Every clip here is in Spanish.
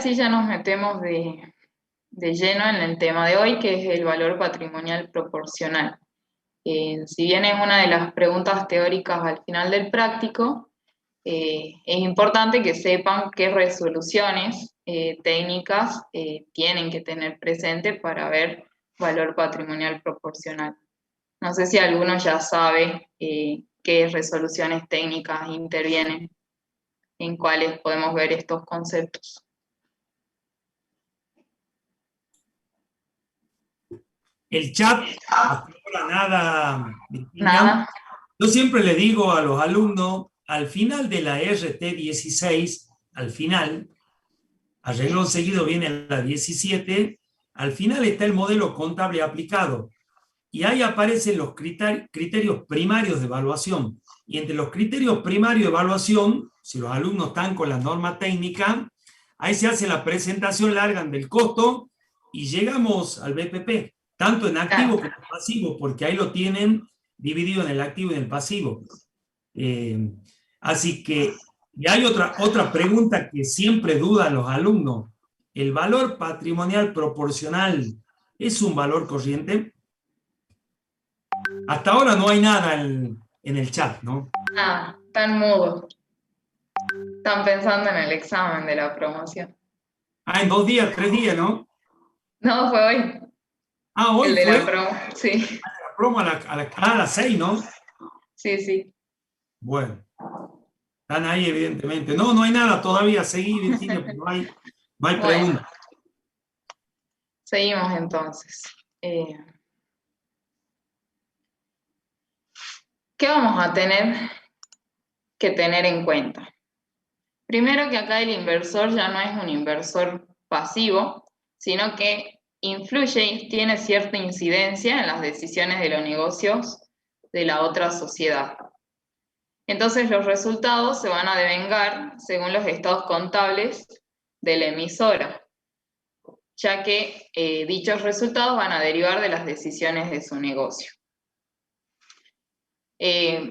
sí ya nos metemos de lleno en el tema de hoy, que es el valor patrimonial proporcional. Si bien es una de las preguntas teóricas al final del práctico, es importante que sepan qué resoluciones técnicas tienen que tener presente para ver valor patrimonial proporcional. No sé si alguno ya sabe qué resoluciones técnicas intervienen, en cuáles podemos ver estos conceptos. El chat, hasta ahora nada, Virginia. Nada. Yo siempre le digo a los alumnos, al final de la RT16, al final, a renglón seguido viene la 17, al final está el modelo contable aplicado. Y ahí aparecen los criterios primarios de evaluación. Y entre los criterios primarios de evaluación, si los alumnos están con la norma técnica, ahí se hace la presentación larga del costo y llegamos al BPP, tanto en activo como en pasivo, porque ahí lo tienen dividido en el activo y en el pasivo. Así que, y hay otra pregunta que siempre dudan los alumnos. ¿El valor patrimonial proporcional es un valor corriente? Hasta ahora no hay nada en el chat, ¿no? Nada, están mudos. Están pensando en el examen de la promoción. Ah, en 2 días, 3 días, ¿no? No, fue hoy. Ah, El hoy de fue la promo, sí. la promo a las 6, ¿no? Sí, sí. Bueno, están ahí evidentemente. No, no hay nada todavía. Seguí, Virginia, pues no hay Bueno, preguntas. seguimos entonces. ¿Qué vamos a tener que tener en cuenta? Primero que acá el inversor ya no es un inversor pasivo, sino que influye y tiene cierta incidencia en las decisiones de los negocios de la otra sociedad. Entonces los resultados se van a devengar según los estados contables de la emisora, ya que dichos resultados van a derivar de las decisiones de su negocio.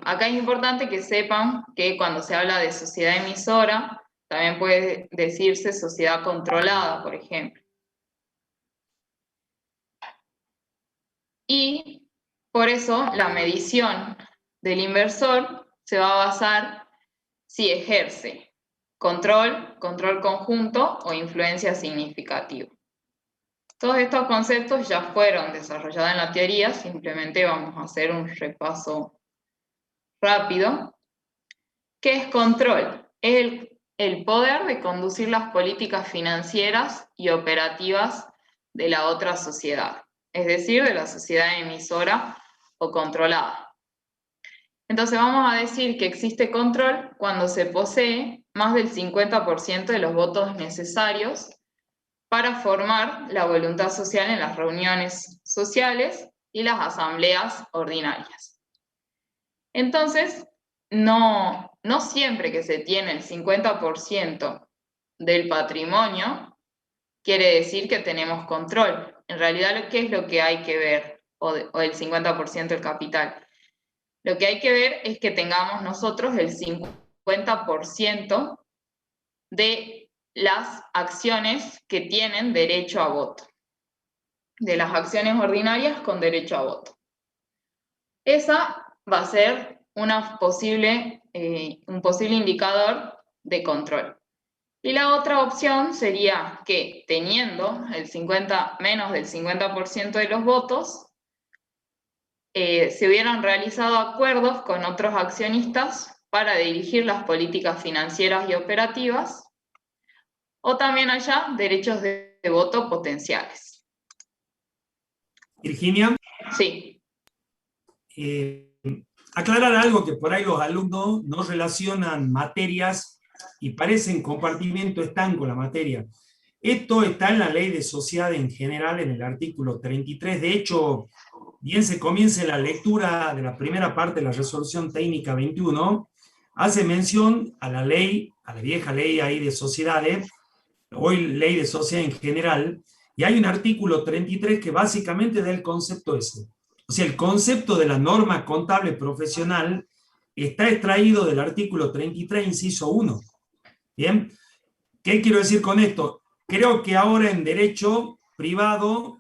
Acá es importante que sepan que cuando se habla de sociedad emisora, también puede decirse sociedad controlada, por ejemplo. Y por eso la medición del inversor se va a basar si ejerce control, control conjunto o influencia significativa. Todos estos conceptos ya fueron desarrollados en la teoría, simplemente vamos a hacer un repaso rápido. ¿Qué es control? Es el poder de conducir las políticas financieras y operativas de la otra sociedad, es decir, de la sociedad emisora o controlada. Entonces vamos a decir que existe control cuando se posee más del 50% de los votos necesarios para formar la voluntad social en las reuniones sociales y las asambleas ordinarias. Entonces, no siempre que se tiene el 50% del patrimonio quiere decir que tenemos control. En realidad, ¿qué es lo que hay que ver? O el 50% del capital. Lo que hay que ver es que tengamos nosotros el 50% de las acciones que tienen derecho a voto, de las acciones ordinarias con derecho a voto. Esa va a ser un posible indicador de control. Y la otra opción sería que teniendo menos del 50% de los votos, se hubieran realizado acuerdos con otros accionistas para dirigir las políticas financieras y operativas, o también haya derechos de voto potenciales. Virginia, Sí. aclarar algo que por ahí los alumnos no relacionan materias y parecen compartimiento están con la materia. Esto está en la ley de sociedad en general, en el artículo 33. De hecho, bien se comience la lectura de la primera parte de la resolución técnica 21, hace mención a la ley, a la vieja ley ahí de sociedades, hoy ley de sociedad en general, y hay un artículo 33 que básicamente da el concepto ese. O sea, el concepto de la norma contable profesional está extraído del artículo 33, inciso 1. ¿Bien? ¿Qué quiero decir con esto? creo que ahora en derecho privado,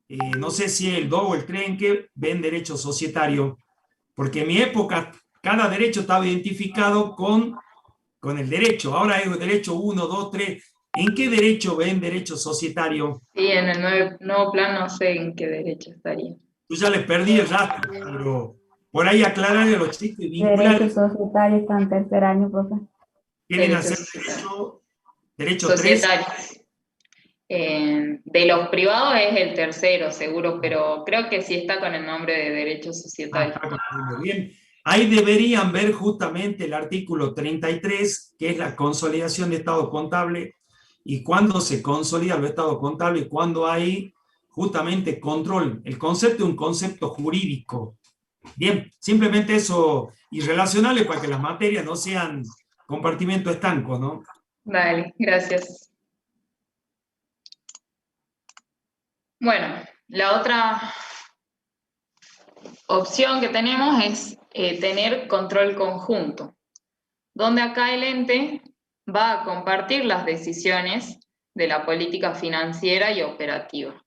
no sé si el 2 o el 3 en que ven derecho societario, porque en mi época cada derecho estaba identificado con el derecho. Ahora es derecho 1, 2, 3. ¿En qué derecho ven derecho societario? Sí, en el nuevo plan no sé en qué derecho estaría. Yo ya les perdí el rastro, pero por ahí aclararle a los chicos y Derecho vincular, societario está en tercer año, profe. quieren Derecho hacer societario. derecho 3. Societario. De los privados es el tercero, seguro, pero creo que sí está con el nombre de derecho societario. Está muy bien. Ahí deberían ver justamente el artículo 33, que es la consolidación de estado contable, y cuándo se consolida el estado contable y cuándo hay justamente control. El concepto es un concepto jurídico. Bien, simplemente eso, y relacionarle para que las materias no sean compartimiento estanco, ¿no? Dale, gracias. Bueno, la otra opción que tenemos es tener control conjunto, donde acá el ente va a compartir las decisiones de la política financiera y operativa.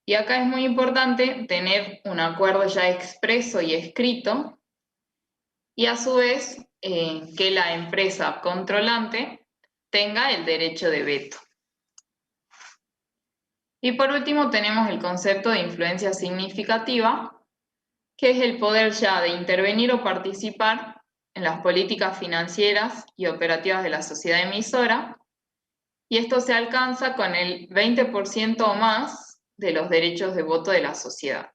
Y acá es muy importante tener un acuerdo ya expreso y escrito, y a su vez que la empresa controlante tenga el derecho de veto. Y por último tenemos el concepto de influencia significativa, que es el poder ya de intervenir o participar en las políticas financieras y operativas de la sociedad emisora, y esto se alcanza con el 20% o más de los derechos de voto de la sociedad.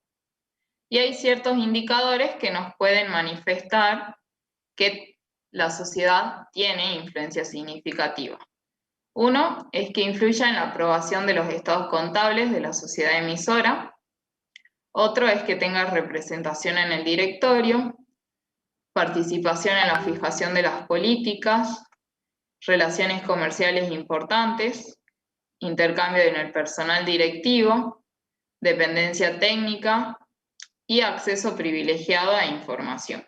Y hay ciertos indicadores que nos pueden manifestar que la sociedad tiene influencia significativa. Uno es que influya en la aprobación de los estados contables de la sociedad emisora. Otro es que tenga representación en el directorio, participación en la fijación de las políticas, relaciones comerciales importantes, intercambio en el personal directivo, dependencia técnica y acceso privilegiado a información.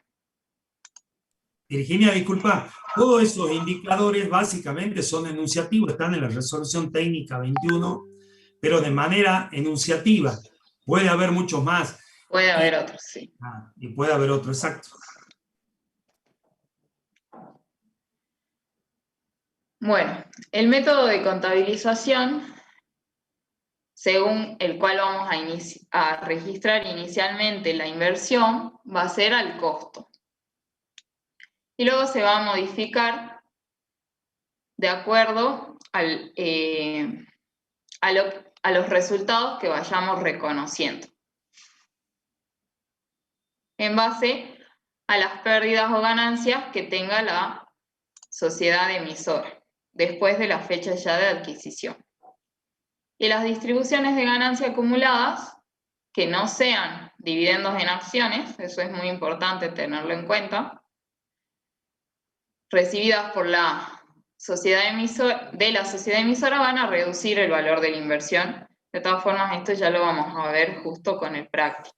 Virginia, disculpa, todos esos indicadores básicamente son enunciativos, están en la resolución técnica 21, pero de manera enunciativa. Puede haber muchos más. Puede haber otros, sí. Y puede haber otro, exacto. Bueno, el método de contabilización, según el cual vamos a registrar inicialmente la inversión, va a ser al costo. Y luego se va a modificar de acuerdo a los resultados que vayamos reconociendo, en base a las pérdidas o ganancias que tenga la sociedad emisora, después de la fecha ya de adquisición. Y las distribuciones de ganancia acumuladas, que no sean dividendos en acciones, eso es muy importante tenerlo en cuenta, recibidas por la sociedad emisora van a reducir el valor de la inversión. De todas formas, esto ya lo vamos a ver justo con el práctico.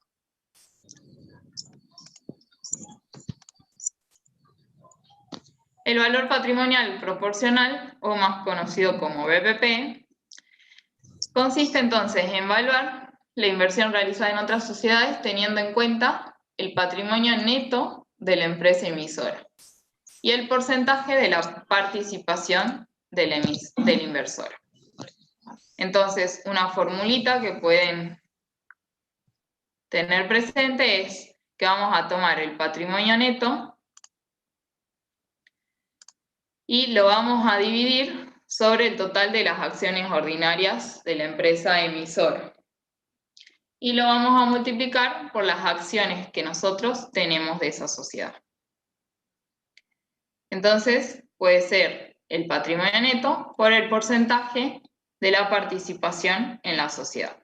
El valor patrimonial proporcional, o más conocido como BPP, consiste entonces en evaluar la inversión realizada en otras sociedades teniendo en cuenta el patrimonio neto de la empresa emisora y el porcentaje de la participación del inversor. Entonces, una formulita que pueden tener presente es que vamos a tomar el patrimonio neto y lo vamos a dividir sobre el total de las acciones ordinarias de la empresa emisora. Y lo vamos a multiplicar por las acciones que nosotros tenemos de esa sociedad. Entonces, puede ser el patrimonio neto por el porcentaje de la participación en la sociedad.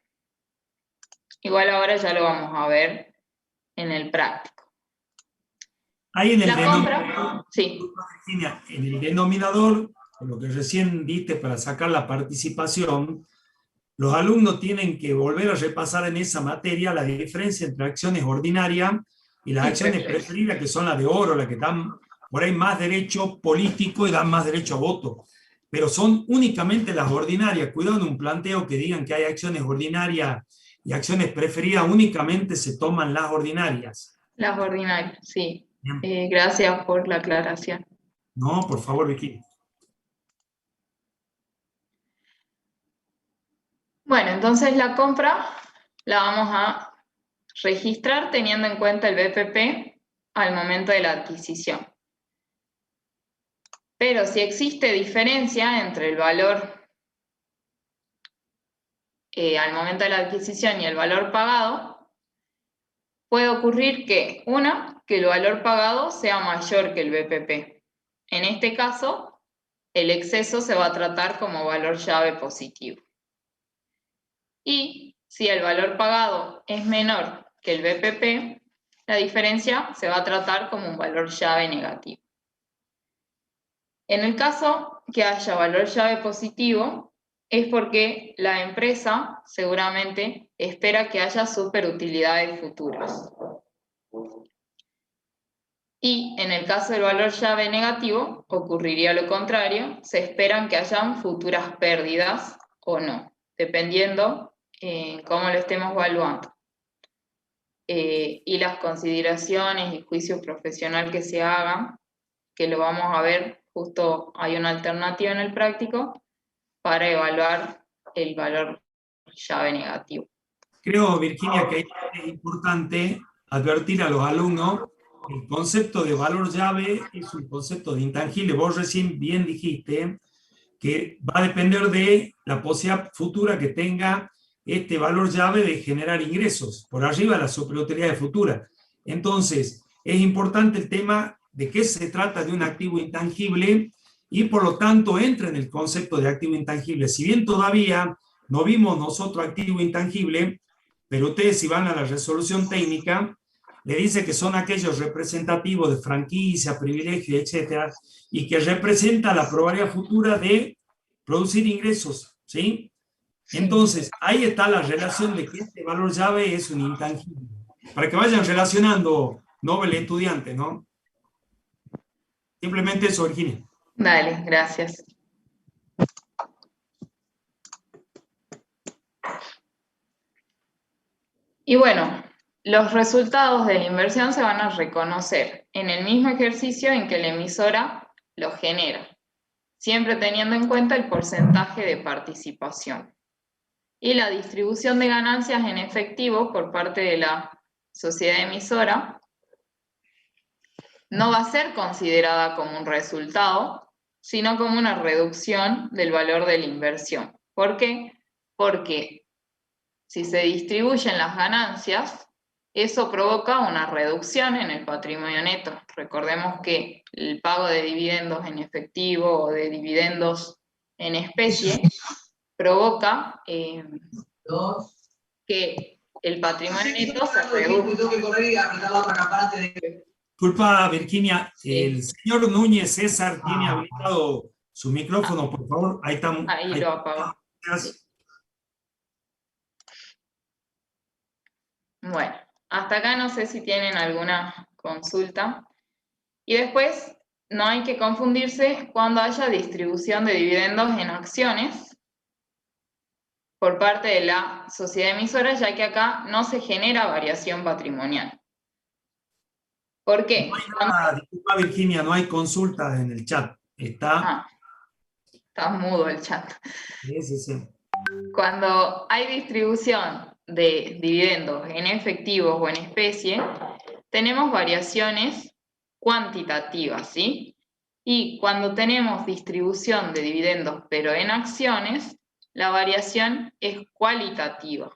Igual ahora ya lo vamos a ver en el práctico. Ahí en el denominador, sí. En el denominador, lo que recién viste para sacar la participación, los alumnos tienen que volver a repasar en esa materia la diferencia entre acciones ordinarias y las acciones preferidas, que son las de oro, las que dan por ahí más derecho político y dan más derecho a voto. pero son únicamente las ordinarias. Cuidado en un planteo que digan que hay acciones ordinarias y acciones preferidas, únicamente se toman las ordinarias. Las ordinarias, sí. Bien. Gracias por la aclaración. No, por favor, Vicky. Bueno, entonces la compra la vamos a registrar teniendo en cuenta el BPP al momento de la adquisición. Pero si existe diferencia entre el valor al momento de la adquisición y el valor pagado, puede ocurrir que, que el valor pagado sea mayor que el BPP. En este caso, el exceso se va a tratar como valor llave positivo. Y si el valor pagado es menor que el BPP, la diferencia se va a tratar como un valor llave negativo. En el caso que haya valor llave positivo, es porque la empresa seguramente espera que haya superutilidades futuras. Y en el caso del valor llave negativo, ocurriría lo contrario, se esperan que hayan futuras pérdidas o no, dependiendo cómo lo estemos evaluando. Y las consideraciones y juicio profesional que se hagan, que lo vamos a ver, justo hay una alternativa en el práctico para evaluar el valor llave negativo. Creo, Virginia, que es importante advertir a los alumnos que el concepto de valor llave es un concepto de intangible. Vos recién bien dijiste que va a depender de la posibilidad futura que tenga este valor llave de generar ingresos, por arriba de la superutilidad futura. Entonces, es importante el tema de que se trata de un activo intangible y por lo tanto entra en el concepto de activo intangible. Si bien todavía no vimos nosotros activo intangible, pero ustedes si van a la resolución técnica, le dice que son aquellos representativos de franquicia, privilegio, etcétera, y que representa la probabilidad futura de producir ingresos, ¿sí? Entonces, ahí está la relación de que este valor llave es un intangible. Para que vayan relacionando, Nobel estudiante, ¿no? Simplemente eso, Virginia. Dale, gracias. Y bueno, los resultados de la inversión se van a reconocer en el mismo ejercicio en que la emisora lo genera, siempre teniendo en cuenta el porcentaje de participación. Y la distribución de ganancias en efectivo por parte de la sociedad emisora no va a ser considerada como un resultado, sino como una reducción del valor de la inversión. ¿Por qué? Porque si se distribuyen las ganancias, eso provoca una reducción en el patrimonio neto. Recordemos que el pago de dividendos en efectivo o de dividendos en especie provoca que el patrimonio neto se reduzca. Disculpa, Virginia, el señor Núñez César tiene habilitado su micrófono, por favor. Ahí estamos. Ahí lo apagó. Bueno, hasta acá no sé si tienen alguna consulta. Y después, no hay que confundirse cuando haya distribución de dividendos en acciones por parte de la sociedad emisora, ya que acá no se genera variación patrimonial. ¿Por qué? Disculpa, Virginia, no hay consultas en el chat. Está mudo el chat. Sí. Cuando hay distribución de dividendos en efectivos o en especie, tenemos variaciones cuantitativas, ¿sí? Y cuando tenemos distribución de dividendos pero en acciones, la variación es cualitativa.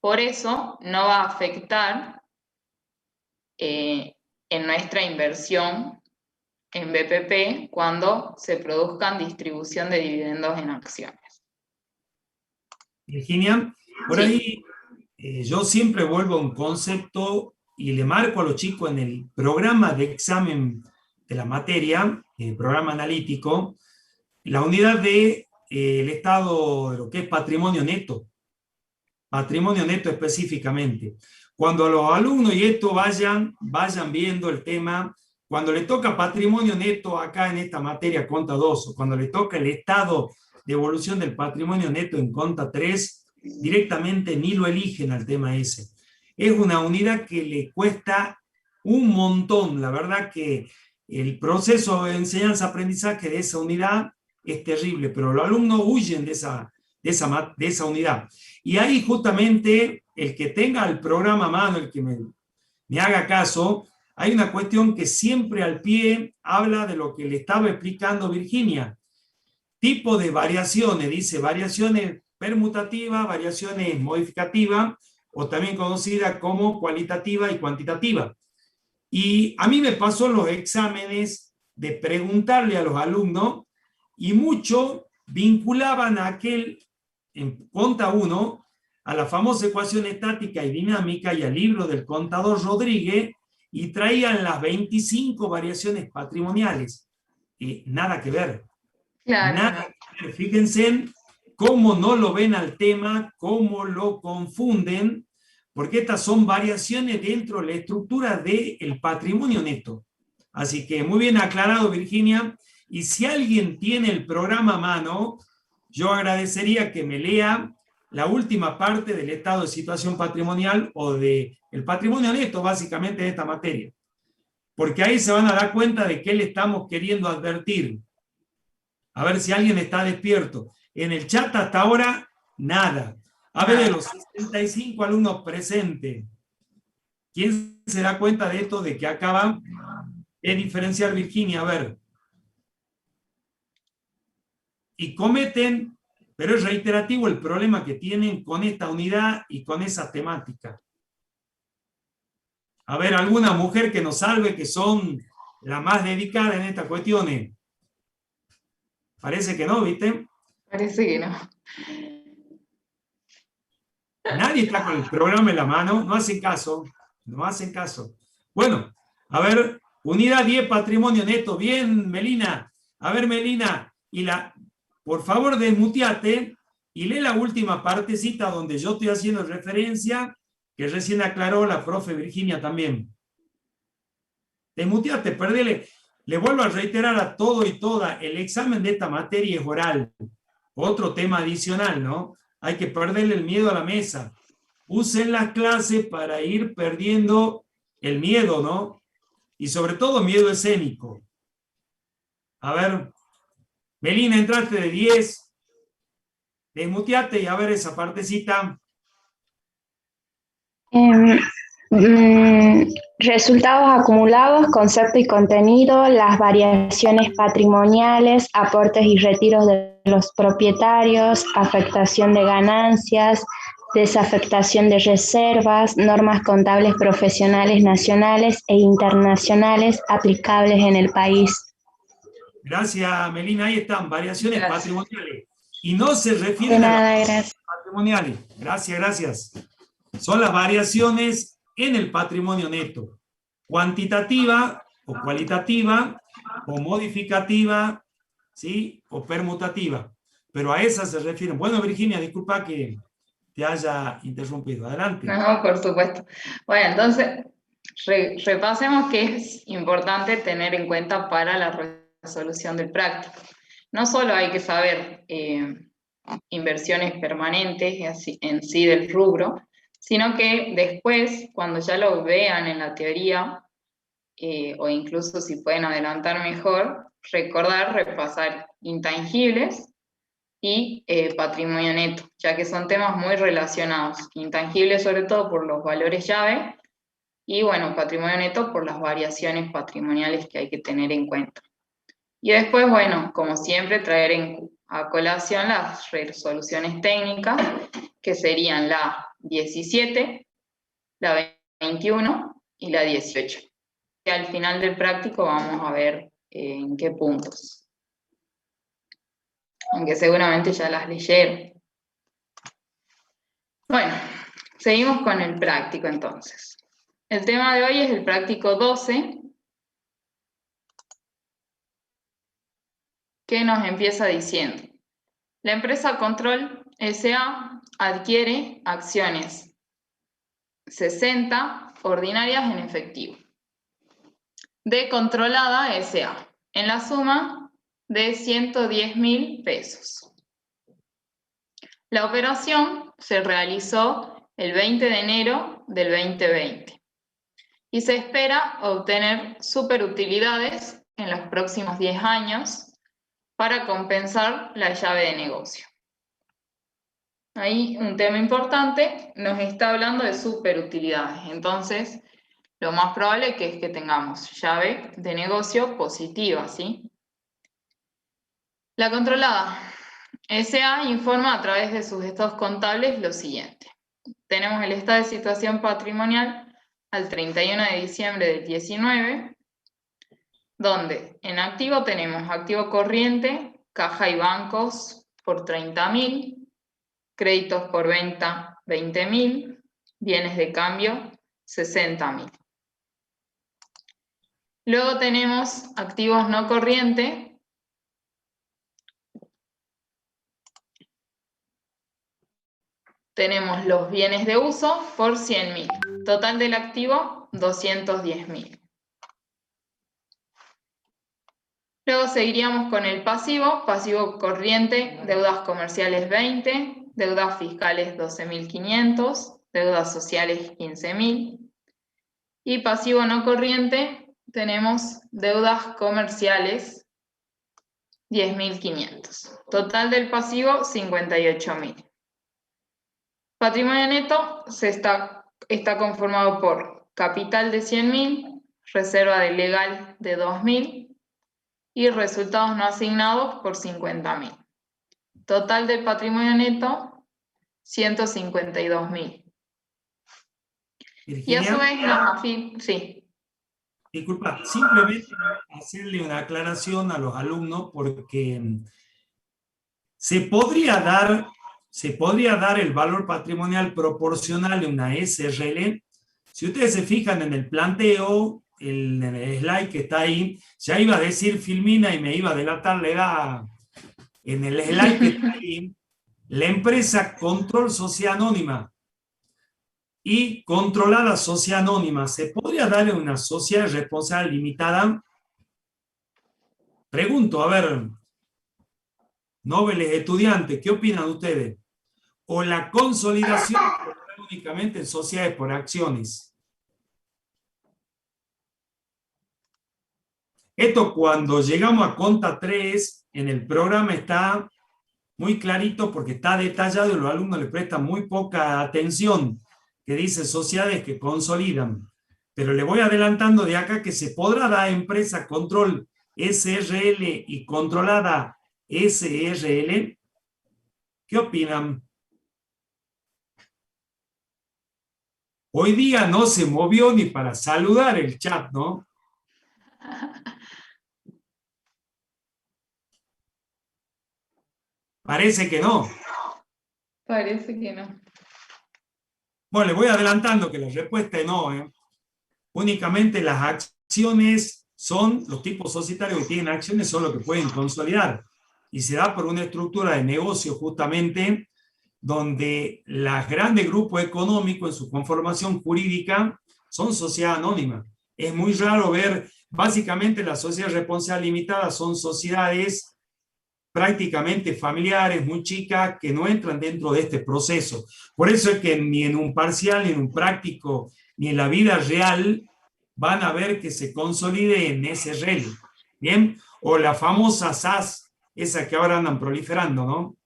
Por eso no va a afectar en nuestra inversión en BPP cuando se produzcan distribución de dividendos en acciones. Virginia, por ahí yo siempre vuelvo a un concepto y le marco a los chicos en el programa de examen de la materia, el programa analítico, la unidad de el estado de lo que es patrimonio neto específicamente. Cuando los alumnos y esto vayan viendo el tema cuando le toca patrimonio neto acá en esta materia conta 2, o cuando le toca el estado de evolución del patrimonio neto en conta 3, directamente ni lo eligen al tema ese. Es una unidad que le cuesta un montón, la verdad que el proceso de enseñanza-aprendizaje de esa unidad es terrible, pero los alumnos huyen de esa unidad. Y ahí justamente el que tenga el programa a mano, el que me haga caso, hay una cuestión que siempre al pie habla de lo que le estaba explicando Virginia. Tipo de variaciones, dice variaciones permutativas, variaciones modificativas, o también conocida como cualitativa y cuantitativa. Y a mí me pasó en los exámenes de preguntarle a los alumnos, y mucho vinculaban a aquel, en conta 1, a la famosa ecuación estática y dinámica y al libro del contador Rodríguez, y traían las 25 variaciones patrimoniales. Nada que ver. Claro. Nada que ver. Fíjense cómo no lo ven al tema, cómo lo confunden, porque estas son variaciones dentro de la estructura del patrimonio neto. Así que muy bien aclarado, Virginia. Y si alguien tiene el programa a mano, yo agradecería que me lea la última parte del estado de situación patrimonial o del patrimonio neto, básicamente, de esta materia. Porque ahí se van a dar cuenta de qué le estamos queriendo advertir. A ver si alguien está despierto. En el chat hasta ahora, nada. A ver, de los 65 alumnos presentes, ¿quién se da cuenta de esto, de que acaba de diferenciar Virginia? A ver. Y cometen, pero es reiterativo el problema que tienen con esta unidad y con esa temática. A ver, alguna mujer que nos salve, que son la más dedicada en estas cuestiones. Parece que no, ¿viste? Parece que no. Nadie está con el programa en la mano, no hacen caso, no hacen caso. Bueno, a ver, unidad 10, patrimonio neto. Bien, Melina. A ver, Melina, por favor, desmuteate y lee la última partecita donde yo estoy haciendo referencia, que recién aclaró la profe Virginia también. Desmuteate, perdele. Le vuelvo a reiterar a todo y toda, el examen de esta materia es oral. Otro tema adicional, ¿no? Hay que perderle el miedo a la mesa. Usen las clases para ir perdiendo el miedo, ¿no? Y sobre todo miedo escénico. A ver, Melina, entraste de 10. Desmuteate y a ver esa partecita. Resultados acumulados, concepto y contenido, las variaciones patrimoniales, aportes y retiros de los propietarios, afectación de ganancias, desafectación de reservas, normas contables profesionales nacionales e internacionales aplicables en el país. Gracias, Melina. Ahí están, variaciones patrimoniales. Y no se refieren De nada, a las gracias. patrimoniales. Gracias, gracias. Son las variaciones en el patrimonio neto. Cuantitativa o cualitativa o modificativa, ¿sí? O permutativa. Pero a esas se refieren. Bueno, Virginia, disculpa que te haya interrumpido. Adelante. No, por supuesto. Bueno, entonces, repasemos qué es importante tener en cuenta para la resolución del práctico. No solo hay que saber inversiones permanentes en sí del rubro, sino que después, cuando ya lo vean en la teoría, o incluso si pueden adelantar mejor, recordar, repasar intangibles y patrimonio neto, ya que son temas muy relacionados, intangibles sobre todo por los valores llave, y bueno, patrimonio neto por las variaciones patrimoniales que hay que tener en cuenta. Y después, bueno, como siempre, traer a colación las resoluciones técnicas, que serían la 17, la 21 y la 18. Y al final del práctico vamos a ver en qué puntos. Aunque seguramente ya las leyeron. Bueno, seguimos con el práctico entonces. El tema de hoy es el práctico 12, que nos empieza diciendo: la empresa Control S.A. adquiere acciones 60 ordinarias en efectivo. de Controlada S.A. en la suma de 110.000 pesos. La operación se realizó el 20 de enero del 2020 y se espera obtener superutilidades en los próximos 10 años para compensar la llave de negocio. Ahí un tema importante, nos está hablando de superutilidades, entonces lo más probable es que tengamos llave de negocio positiva, ¿sí? La Controlada S.A. informa a través de sus estados contables lo siguiente. Tenemos el estado de situación patrimonial al 31 de diciembre del 19, donde en activo tenemos activo corriente, caja y bancos por 30.000, créditos por venta 20.000, bienes de cambio 60.000. Luego tenemos activos no corrientes. Tenemos los bienes de uso por 100.000. Total del activo, 210.000. Luego seguiríamos con el pasivo. Pasivo corriente, deudas comerciales 20, deudas fiscales 12.500, deudas sociales 15.000. Y pasivo no corriente, tenemos deudas comerciales 10.500. Total del pasivo, 58.000. Patrimonio neto está conformado por capital de 100.000, reserva de legal de 2.000 y resultados no asignados por 50.000. Total del patrimonio neto, 152.000. Y a su vez sí. Disculpa, simplemente hacerle una aclaración a los alumnos porque se podría dar el valor patrimonial proporcional de una SRL. Si ustedes se fijan en el planteo, en el slide que está ahí, ya iba a decir Filmina y me iba a delatar la edad. En el slide que está ahí, la empresa Control Sociedad Anónima y Controlada Sociedad Anónima, ¿se podría darle una sociedad responsable limitada? Pregunto, a ver, nobles estudiantes, ¿qué opinan ustedes? O la consolidación únicamente en sociedades por acciones. Esto cuando llegamos a conta 3, en el programa está muy clarito porque está detallado y los alumnos le prestan muy poca atención, que dice sociedades que consolidan. Pero le voy adelantando de acá que se podrá dar empresa control SRL y controlada SRL. ¿Qué opinan? Hoy día no se movió ni para saludar el chat, ¿no? Parece que no. Parece que no. Bueno, le voy adelantando que la respuesta es no, ¿eh? Únicamente las acciones son, los tipos societarios que tienen acciones son los que pueden consolidar. Y se da por una estructura de negocio justamente donde los grandes grupos económicos en su conformación jurídica son sociedad anónima. Es muy raro ver, básicamente las sociedades responsables limitadas son sociedades prácticamente familiares, muy chicas, que no entran dentro de este proceso. Por eso es que ni en un parcial, ni en un práctico, ni en la vida real van a ver que se consolide en SRL, ¿bien? O la famosa SAS, esa que ahora andan proliferando, ¿no?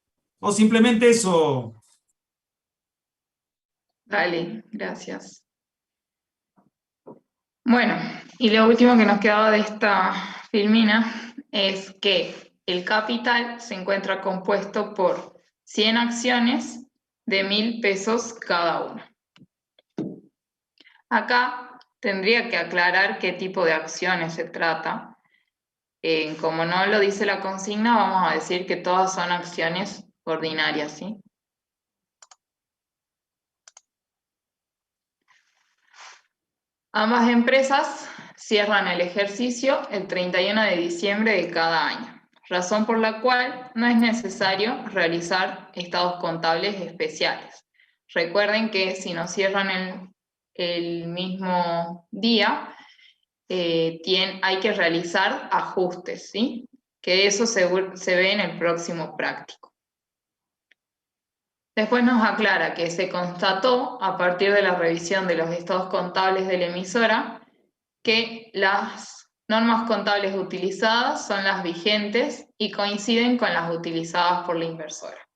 O simplemente eso. Vale, gracias. Bueno, y lo último que nos quedaba de esta filmina es que el capital se encuentra compuesto por 100 acciones de 1.000 pesos cada una. Acá tendría que aclarar qué tipo de acciones se trata. Como no lo dice la consigna, vamos a decir que todas son acciones ordinarias, ¿sí? Ambas empresas cierran el ejercicio el 31 de diciembre de cada año, razón por la cual no es necesario realizar estados contables especiales. Recuerden que si no cierran el mismo día, hay que realizar ajustes, ¿sí? Que eso se ve en el próximo práctico. Después nos aclara que se constató, a partir de la revisión de los estados contables de la emisora, que las normas contables utilizadas son las vigentes y coinciden con las utilizadas por la inversora.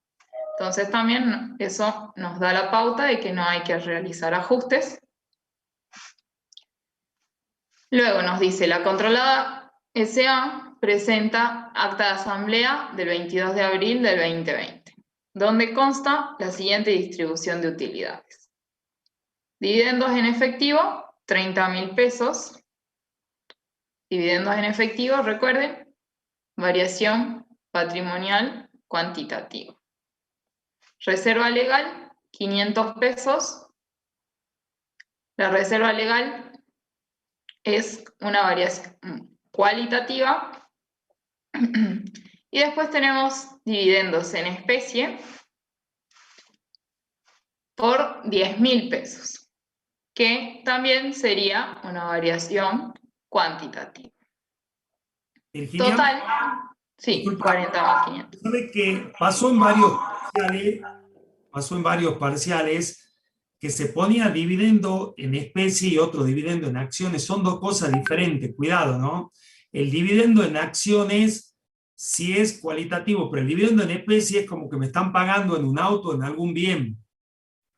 Entonces también eso nos da la pauta de que no hay que realizar ajustes. Luego nos dice, la controlada S.A. presenta acta de asamblea del 22 de abril del 2020, donde consta la siguiente distribución de utilidades. Dividendos en efectivo, 30.000 pesos. Dividendos en efectivo, recuerden, variación patrimonial cuantitativa. Reserva legal, 500 pesos. La reserva legal es una variación cualitativa. Y después tenemos dividendos en especie por 10.000 pesos, que también sería una variación cuantitativa. Virginia, Total, sí, 40.500. ¿Sabe que pasó en varios parciales que se ponía dividendo en especie y otro dividendo en acciones? Son dos cosas diferentes, cuidado, ¿no? El dividendo en acciones sí es cualitativo, pero el dividendo en especie es como que me están pagando en un auto, en algún bien.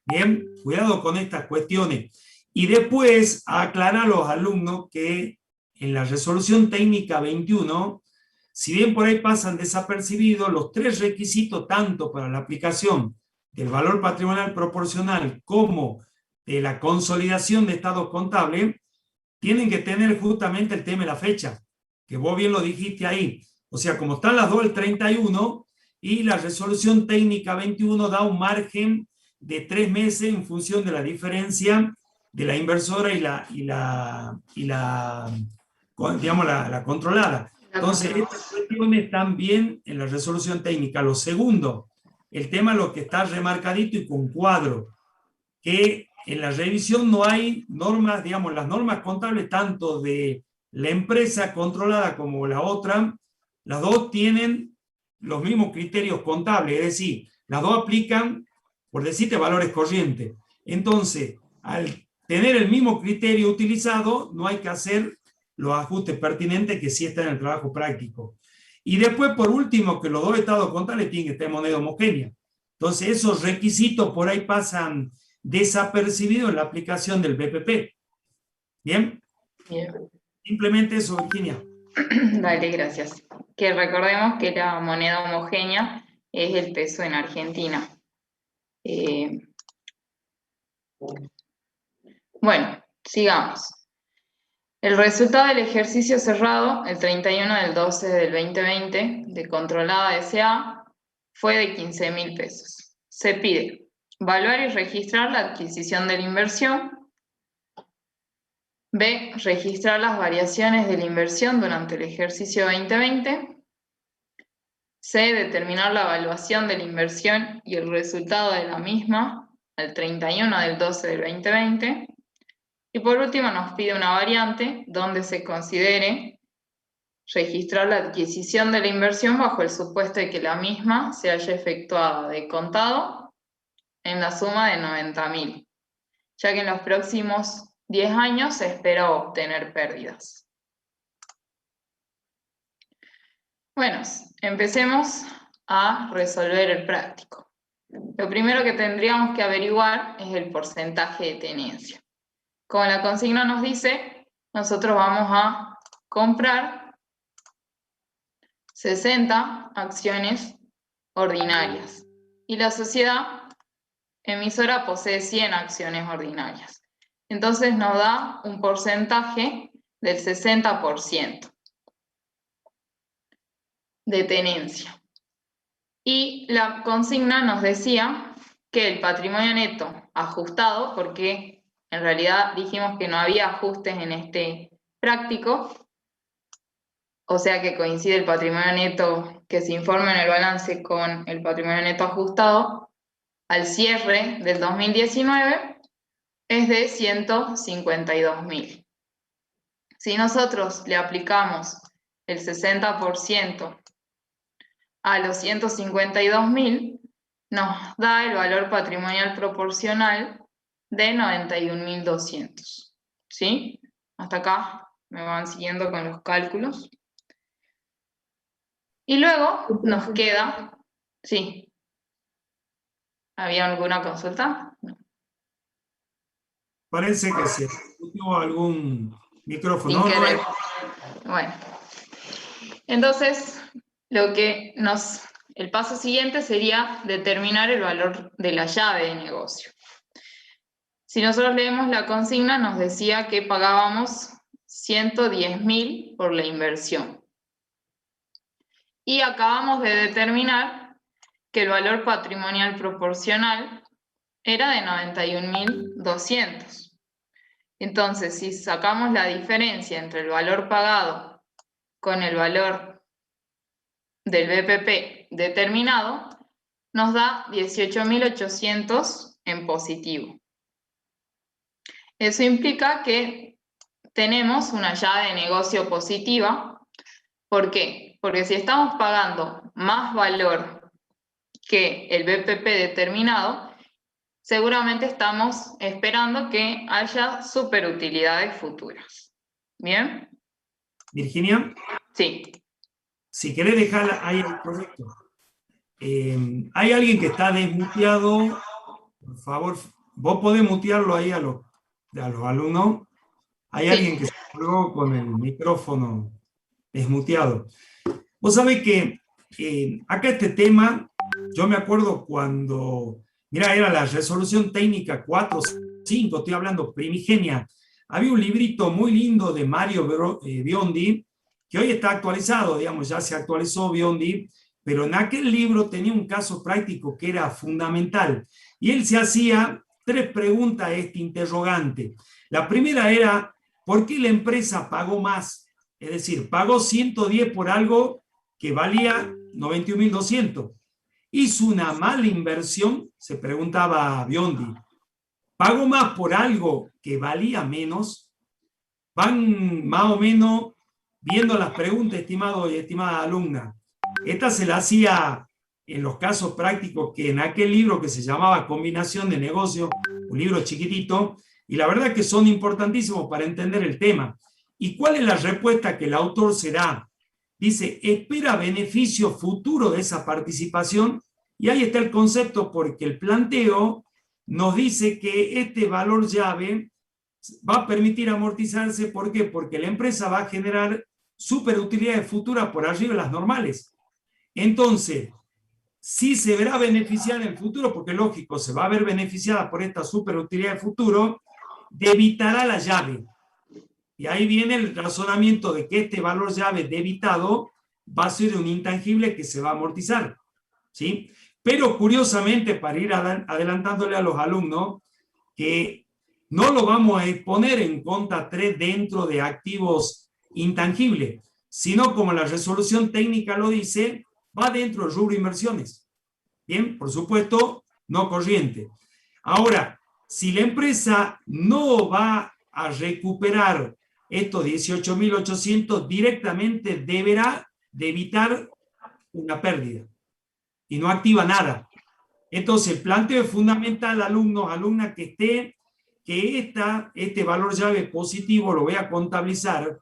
Bien, cuidado con estas cuestiones. Y después aclarar a los alumnos que en la resolución técnica 21, si bien por ahí pasan desapercibidos, los tres requisitos, tanto para la aplicación del valor patrimonial proporcional como de la consolidación de estados contables, tienen que tener justamente el tema de la fecha, que vos bien lo dijiste ahí. O sea, como están las dos el 31 y la resolución técnica 21 da un margen de 3 meses en función de la diferencia de la inversora y la controlada. Entonces, estas cuestiones están bien en la resolución técnica. Lo segundo, el tema lo que está remarcadito y con cuadro, que en la revisión no hay normas, digamos, las normas contables tanto de la empresa controlada como la otra, las dos tienen los mismos criterios contables, es decir, las dos aplican, por decirte, valores corrientes. Entonces, al tener el mismo criterio utilizado, no hay que hacer los ajustes pertinentes que sí están en el trabajo práctico. Y después, por último, que los dos estados contables tienen que estar en moneda homogénea. Entonces, esos requisitos por ahí pasan desapercibidos en la aplicación del BPP. ¿Bien? Bien. Simplemente eso, Virginia. Dale, gracias. Que recordemos que la moneda homogénea es el peso en Argentina. Bueno, sigamos. El resultado del ejercicio cerrado, el 31 del 12 del 2020, de controlada S.A., fue de 15.000 pesos. Se pide evaluar y registrar la adquisición de la inversión. B. Registrar las variaciones de la inversión durante el ejercicio 2020. C. Determinar la evaluación de la inversión y el resultado de la misma al 31 del 12 del 2020. Y por último nos pide una variante donde se considere registrar la adquisición de la inversión bajo el supuesto de que la misma se haya efectuado de contado en la suma de 90.000, ya que en los próximos 10 años se espera obtener pérdidas. Bueno, empecemos a resolver el práctico. Lo primero que tendríamos que averiguar es el porcentaje de tenencia. Como la consigna nos dice, nosotros vamos a comprar 60 acciones ordinarias y la sociedad emisora posee 100 acciones ordinarias. Entonces nos da un porcentaje del 60% de tenencia. Y la consigna nos decía que el patrimonio neto ajustado, porque en realidad dijimos que no había ajustes en este práctico, o sea que coincide el patrimonio neto que se informa en el balance con el patrimonio neto ajustado, al cierre del 2019 es de 152.000. Si nosotros le aplicamos el 60% a los 152.000, nos da el valor patrimonial proporcional de 91.200. ¿Sí? Hasta acá me van siguiendo con los cálculos. Y luego nos queda... Sí. ¿Había alguna consulta? No. Parece que se escuchó algún micrófono. Sin querer. Bueno. Entonces, el paso siguiente sería determinar el valor de la llave de negocio. Si nosotros leemos la consigna, nos decía que pagábamos 110.000 por la inversión. Y acabamos de determinar que el valor patrimonial proporcional era de 91.200. Entonces, si sacamos la diferencia entre el valor pagado con el valor del BPP determinado, nos da 18.800 en positivo. Eso implica que tenemos una llave de negocio positiva. ¿Por qué? Porque si estamos pagando más valor que el BPP determinado, seguramente estamos esperando que haya superutilidades futuras. ¿Bien? Virginia. Sí. Si querés dejar ahí el proyecto. Hay alguien que está desmuteado. Por favor, vos podés mutearlo ahí a los alumnos. Hay alguien que se colgó con el micrófono desmuteado. Vos sabés que acá este tema, yo me acuerdo cuando, mira, era la resolución técnica 4.5, estoy hablando primigenia. Había un librito muy lindo de Mario Biondi, que hoy está actualizado, digamos, ya se actualizó Biondi, pero en aquel libro tenía un caso práctico que era fundamental. Y él se hacía 3 preguntas a este interrogante. La primera era, ¿por qué la empresa pagó más? Es decir, pagó 110 por algo que valía 91.200. ¿Hizo una mala inversión? Se preguntaba Biondi. ¿Pagó más por algo que valía menos? Van más o menos viendo las preguntas, estimado y estimada alumna. Esta se la hacía en los casos prácticos que en aquel libro que se llamaba Combinación de Negocios, un libro chiquitito, y la verdad que son importantísimos para entender el tema. ¿Y cuál es la respuesta que el autor se da? Dice, espera beneficio futuro de esa participación, y ahí está el concepto, porque el planteo nos dice que este valor llave va a permitir amortizarse. ¿Por qué? Porque la empresa va a generar superutilidades futuras por arriba de las normales. Entonces, sí se verá beneficiada en el futuro, porque lógico, se va a ver beneficiada por esta superutilidad de futuro, debitará la llave. Y ahí viene el razonamiento de que este valor llave debitado va a ser un intangible que se va a amortizar, ¿sí? Pero curiosamente, para ir adelantándole a los alumnos, que no lo vamos a exponer en conta 3 dentro de activos intangibles, sino como la resolución técnica lo dice, va dentro del rubro inversiones. Bien, por supuesto, no corriente. Ahora, si la empresa no va a recuperar estos 18.800, directamente deberá debitar una pérdida y no activa nada. Entonces, el planteo es fundamental, alumnos, alumnas, que este valor llave positivo lo voy a contabilizar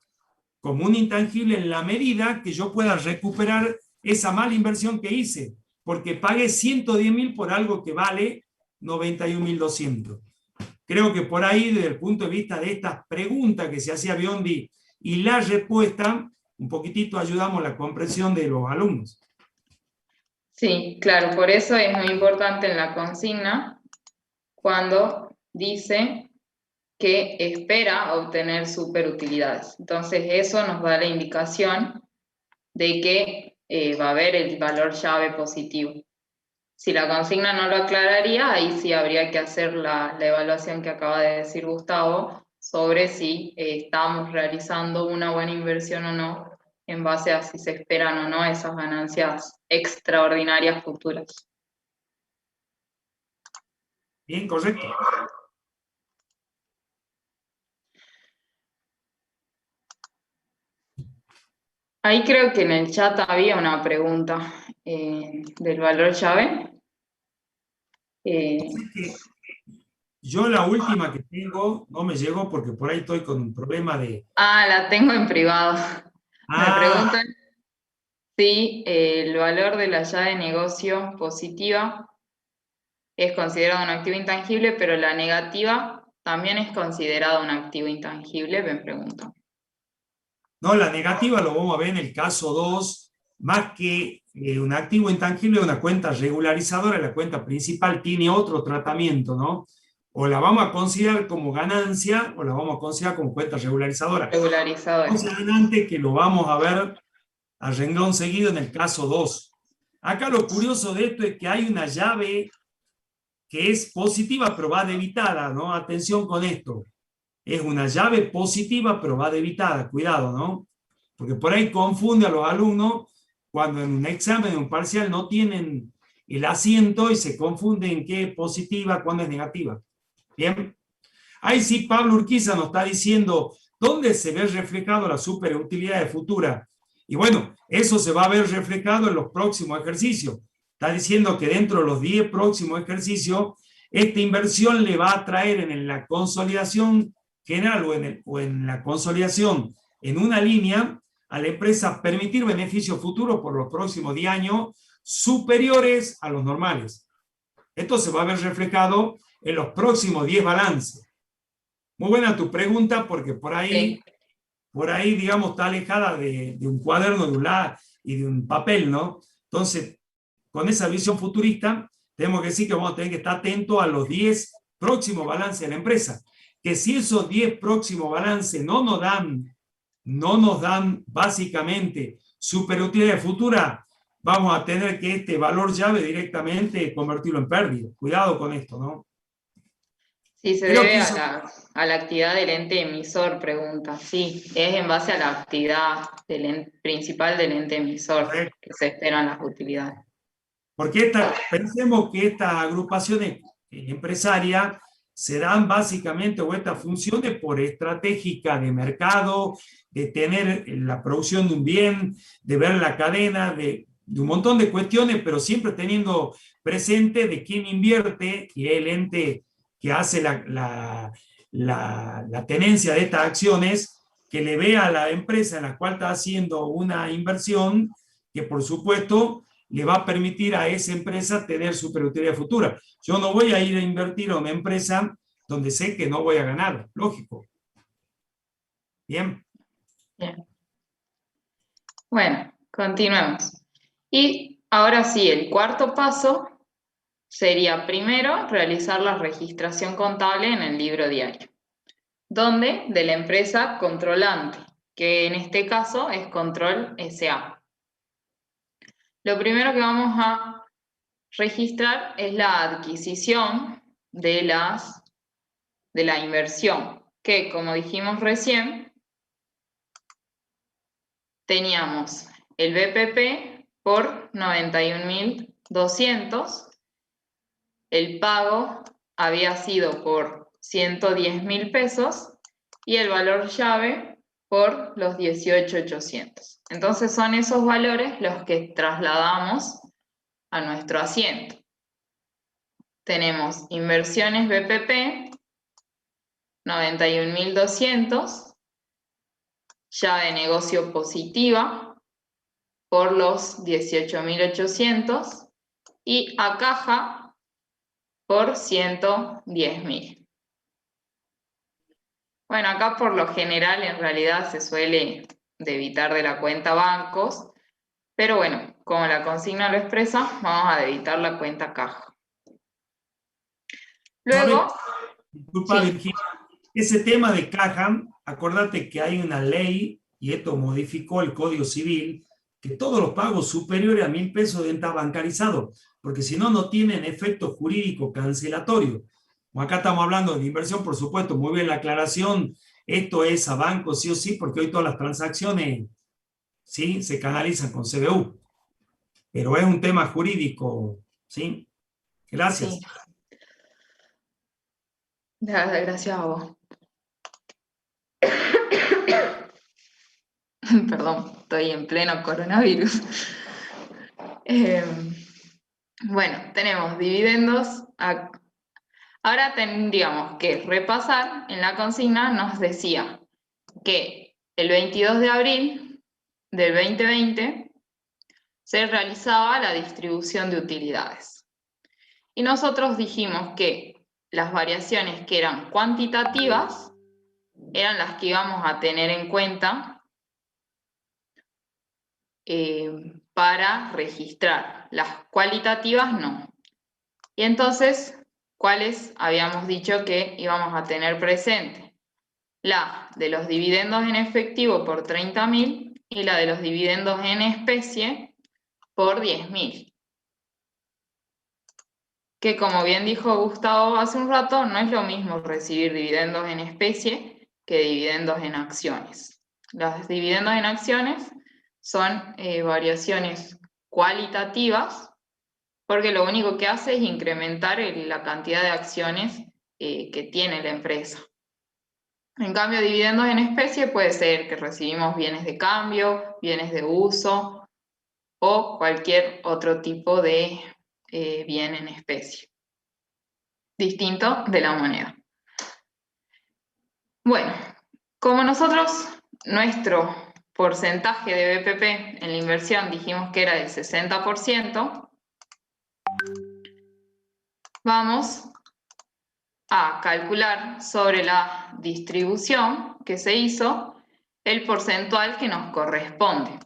como un intangible en la medida que yo pueda recuperar esa mala inversión que hice, porque pagué 110.000 por algo que vale 91.200. Creo que por ahí, desde el punto de vista de estas preguntas que se hacía Biondi y la respuesta, un poquitito ayudamos a la comprensión de los alumnos. Sí, claro, por eso es muy importante en la consigna cuando dice que espera obtener superutilidades. Entonces eso nos da la indicación de que va a haber el valor llave positivo. Si la consigna no lo aclararía, ahí sí habría que hacer la evaluación que acaba de decir Gustavo sobre si estamos realizando una buena inversión o no, en base a si se esperan o no esas ganancias extraordinarias futuras. Bien, correcto. Ahí creo que en el chat había una pregunta del valor llave. Así que yo la última que tengo no me llegó porque por ahí estoy con un problema de... La tengo en privado. Me Ah, preguntan si el valor de la llave de negocio positiva es considerado un activo intangible, pero la negativa también es considerada un activo intangible, me preguntan. no, la negativa lo vamos a ver en el caso 2, más que un activo intangible, una cuenta regularizadora, la cuenta principal tiene otro tratamiento, ¿no? O la vamos a considerar como ganancia o la vamos a considerar como cuenta regularizadora. Regularizadores. Más adelante que lo vamos a ver a renglón seguido en el caso 2. Acá lo curioso de esto es que hay una llave que es positiva pero va debitada, ¿no? Atención con esto. Es una llave positiva pero va debitada, cuidado, ¿no? Porque por ahí confunde a los alumnos cuando en un examen, en un parcial, no tienen el asiento y se confunden en qué es positiva, cuándo es negativa. Bien. Ahí sí, Pablo Urquiza nos está diciendo dónde se ve reflejado la superutilidad de futura. Y bueno, eso se va a ver reflejado en los próximos ejercicios. Está diciendo que dentro de los 10 próximos ejercicios, esta inversión le va a traer en la consolidación general o en la consolidación en una línea a la empresa permitir beneficios futuros por los próximos 10 años superiores a los normales. Esto se va a ver reflejado en los próximos 10 balances. Muy buena tu pregunta, porque Sí. por ahí, digamos, está alejada de un cuaderno, de un lado y de un papel, ¿no? Entonces, con esa visión futurista, tenemos que decir que vamos a tener que estar atentos a los 10 próximos balances de la empresa. Que si esos 10 próximos balances no nos dan básicamente superutilidad futura, vamos a tener que este valor llave directamente convertirlo en pérdida. Cuidado con esto, ¿no? Sí, se Creo debe que a eso... la actividad del ente emisor, pregunta. Sí, es en base a la actividad principal del ente emisor que se esperan las utilidades. Porque pensemos que estas agrupaciones empresarias se dan básicamente, o estas funciones, por estratégica de mercado, de tener la producción de un bien, de ver la cadena, de un montón de cuestiones, pero siempre teniendo presente de quién invierte y el ente que hace la tenencia de estas acciones, que le vea a la empresa en la cual está haciendo una inversión, que por supuesto le va a permitir a esa empresa tener superutilidad futura. Yo no voy a ir a invertir a una empresa donde sé que no voy a ganar, lógico. Bien. Bien. Bueno, continuemos. Y ahora sí, el cuarto paso sería primero realizar la registración contable en el libro diario, donde de la empresa controlante, que en este caso es Control SA. Lo primero que vamos a registrar es la adquisición de la inversión, que como dijimos recién, teníamos el BPP por 91.200, el pago había sido por 110.000 pesos y el valor llave por los 18.800. Entonces son esos valores los que trasladamos a nuestro asiento. Tenemos inversiones BPP, 91.200, llave de negocio positiva por los 18.800 y a caja por 110.000. Bueno, acá por lo general en realidad se suele debitar de la cuenta bancos, pero bueno, como la consigna lo expresa, vamos a debitar la cuenta caja. Luego, Disculpa, sí, Virginia, ese tema de caja, acordate que hay una ley, y esto modificó el Código Civil, que todos los pagos superiores a 1.000 pesos deben estar bancarizados, porque si no, no tienen efecto jurídico cancelatorio. Como acá estamos hablando de inversión, por supuesto, muy bien la aclaración, esto es a banco sí o sí, porque hoy todas las transacciones ¿sí? Se canalizan con CBU, pero es un tema jurídico, ¿sí? Gracias. sí. Gracias a vos. Perdón, estoy en pleno coronavirus. Bueno, tenemos dividendos. Ahora tendríamos que repasar. En la consigna nos decía que el 22 de abril del 2020 se realizaba la distribución de utilidades. Y nosotros dijimos que las variaciones que eran cuantitativas eran las que íbamos a tener en cuenta para registrar. Las cualitativas no. Y entonces, ¿cuáles habíamos dicho que íbamos a tener presente? La de los dividendos en efectivo por 30.000 y la de los dividendos en especie por 10.000. Que como bien dijo Gustavo hace un rato, no es lo mismo recibir dividendos en especie que dividendos en acciones. Los dividendos en acciones son variaciones cualitativas, porque lo único que hace es incrementar la cantidad de acciones que tiene la empresa. En cambio, dividendos en especie puede ser que recibimos bienes de cambio, bienes de uso o cualquier otro tipo de bien en especie, distinto de la moneda. Bueno, como nosotros, nuestro porcentaje de BPP en la inversión dijimos que era del 60%, vamos a calcular sobre la distribución que se hizo el porcentual que nos corresponde.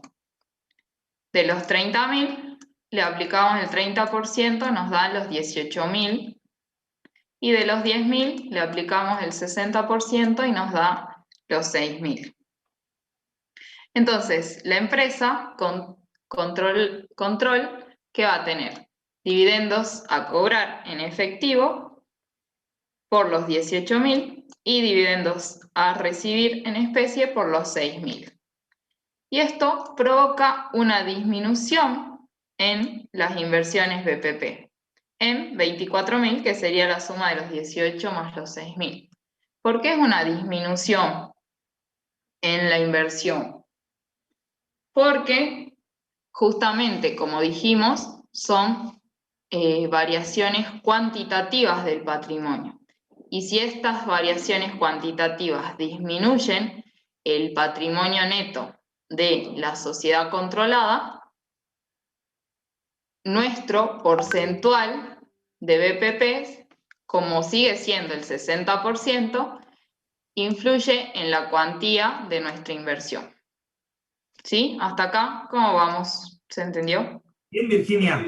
De los 30.000 le aplicamos el 30%, nos dan los 18.000, y de los 10.000 le aplicamos el 60% y nos da los 6.000. Entonces, la empresa con control, ¿qué va a tener? Dividendos a cobrar en efectivo por los 18.000 y dividendos a recibir en especie por los 6.000. Y esto provoca una disminución en las inversiones BPP, en 24.000, que sería la suma de los 18 más los 6.000. ¿Por qué es una disminución en la inversión? Porque justamente, como dijimos, son variaciones cuantitativas del patrimonio. Y si estas variaciones cuantitativas disminuyen el patrimonio neto de la sociedad controlada, nuestro porcentual de BPP, como sigue siendo el 60%, influye en la cuantía de nuestra inversión. ¿Sí? ¿Hasta acá cómo vamos? ¿Se entendió? Bien, Virginia.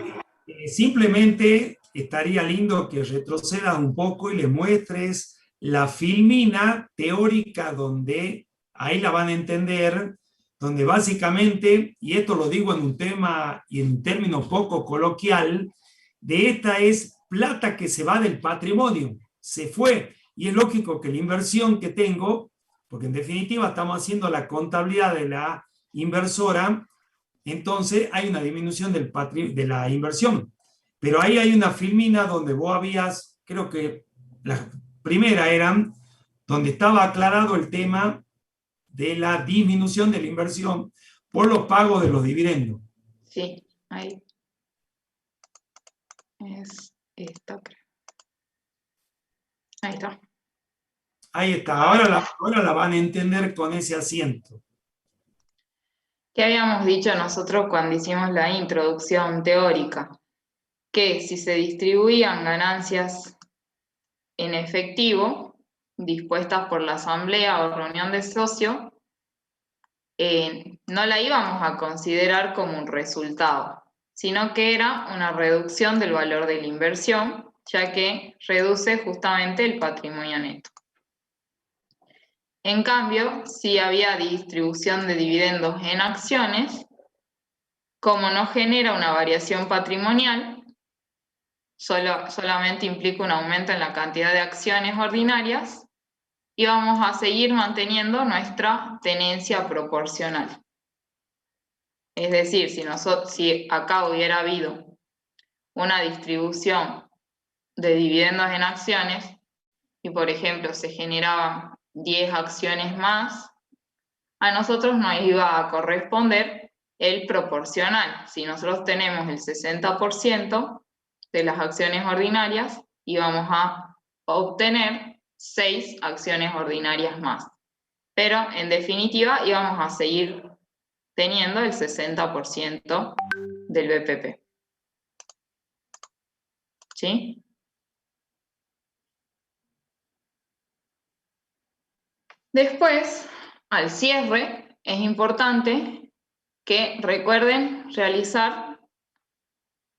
Simplemente estaría lindo que retrocedas un poco y le muestres la filmina teórica donde, ahí la van a entender, donde básicamente, y esto lo digo en un tema y en términos poco coloquial, de esta es plata que se va del patrimonio, se fue. Y es lógico que la inversión que tengo, porque en definitiva estamos haciendo la contabilidad de la inversora, entonces hay una disminución de la inversión. Pero ahí hay una filmina donde vos habías, creo que la primera eran, donde estaba aclarado el tema de la disminución de la inversión por los pagos de los dividendos. Sí, ahí. Es esta, creo. Ahí está. Ahí está, ahora la van a entender con ese asiento. ¿Qué habíamos dicho nosotros cuando hicimos la introducción teórica? Que si se distribuían ganancias en efectivo, dispuestas por la asamblea o reunión de socios, no la íbamos a considerar como un resultado, sino que era una reducción del valor de la inversión, ya que reduce justamente el patrimonio neto. En cambio, si había distribución de dividendos en acciones, como no genera una variación patrimonial, solamente implica un aumento en la cantidad de acciones ordinarias, y vamos a seguir manteniendo nuestra tenencia proporcional. Es decir, si acá hubiera habido una distribución de dividendos en acciones y, por ejemplo, se generaban 10 acciones más, a nosotros nos iba a corresponder el proporcional. Si nosotros tenemos el 60% de las acciones ordinarias, íbamos a obtener 6 acciones ordinarias más. Pero en definitiva íbamos a seguir teniendo el 60% del BPP. ¿Sí? Después, al cierre, es importante que recuerden realizar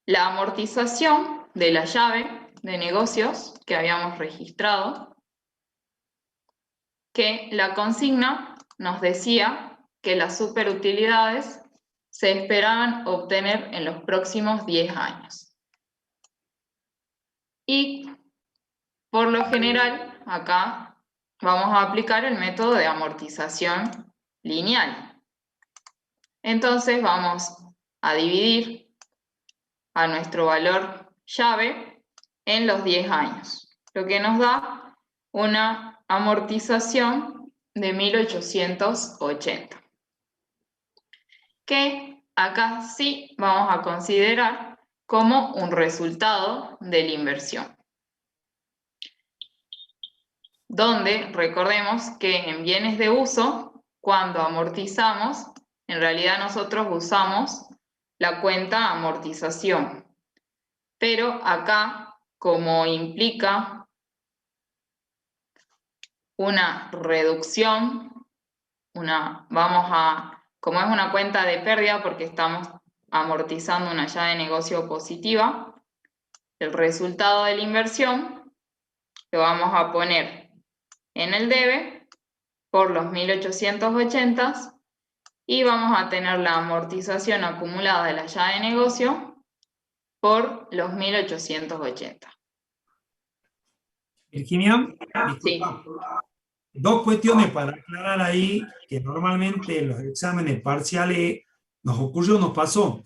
la amortización de la llave de negocios que habíamos registrado, que la consigna nos decía que las superutilidades se esperaban obtener en los próximos 10 años. Y por lo general, acá vamos a aplicar el método de amortización lineal. Entonces vamos a dividir a nuestro valor llave en los 10 años, lo que nos da una amortización de 1880, que acá sí vamos a considerar como un resultado de la inversión. Donde recordemos que en bienes de uso, cuando amortizamos, en realidad nosotros usamos la cuenta amortización. Pero acá, como implica una reducción, como es una cuenta de pérdida porque estamos amortizando una llave de negocio positiva, el resultado de la inversión lo vamos a poner en el debe por los 1880 y vamos a tener la amortización acumulada de la llave de negocio por los 1880. Virginia, Sí. dos cuestiones para aclarar ahí, que normalmente en los exámenes parciales nos pasó.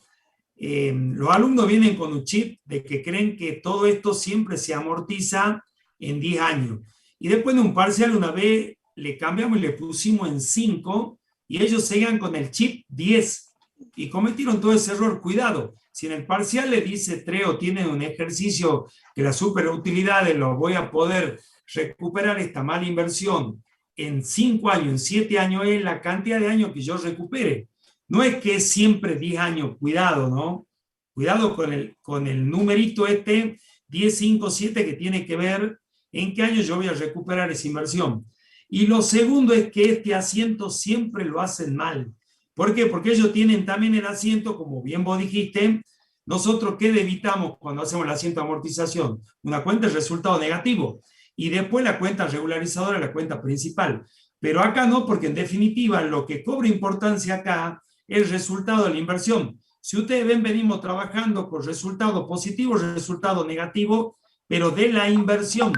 Los alumnos vienen con un chip de que creen que todo esto siempre se amortiza en 10 años. Y después de un parcial una vez le cambiamos y le pusimos en 5 y ellos seguían con el chip 10 y cometieron todo ese error. Cuidado, si en el parcial le dice 3 o tiene un ejercicio que las superutilidades lo voy a poder recuperar esta mala inversión en 5 años, en 7 años, es la cantidad de años que yo recupere. No es que es siempre 10 años, cuidado, ¿no? Cuidado con el numerito 10, 5, 7, que tiene que ver en qué año yo voy a recuperar esa inversión. Y lo segundo es que este asiento siempre lo hacen mal. ¿Por qué? Porque ellos tienen también el asiento, como bien vos dijiste, nosotros ¿qué debitamos cuando hacemos el asiento de amortización? Una cuenta de resultado negativo. Y después la cuenta regularizadora, la cuenta principal. Pero acá no, porque en definitiva lo que cobra importancia acá es el resultado de la inversión. Si ustedes ven, venimos trabajando con resultado positivo, resultado negativo, pero de la inversión.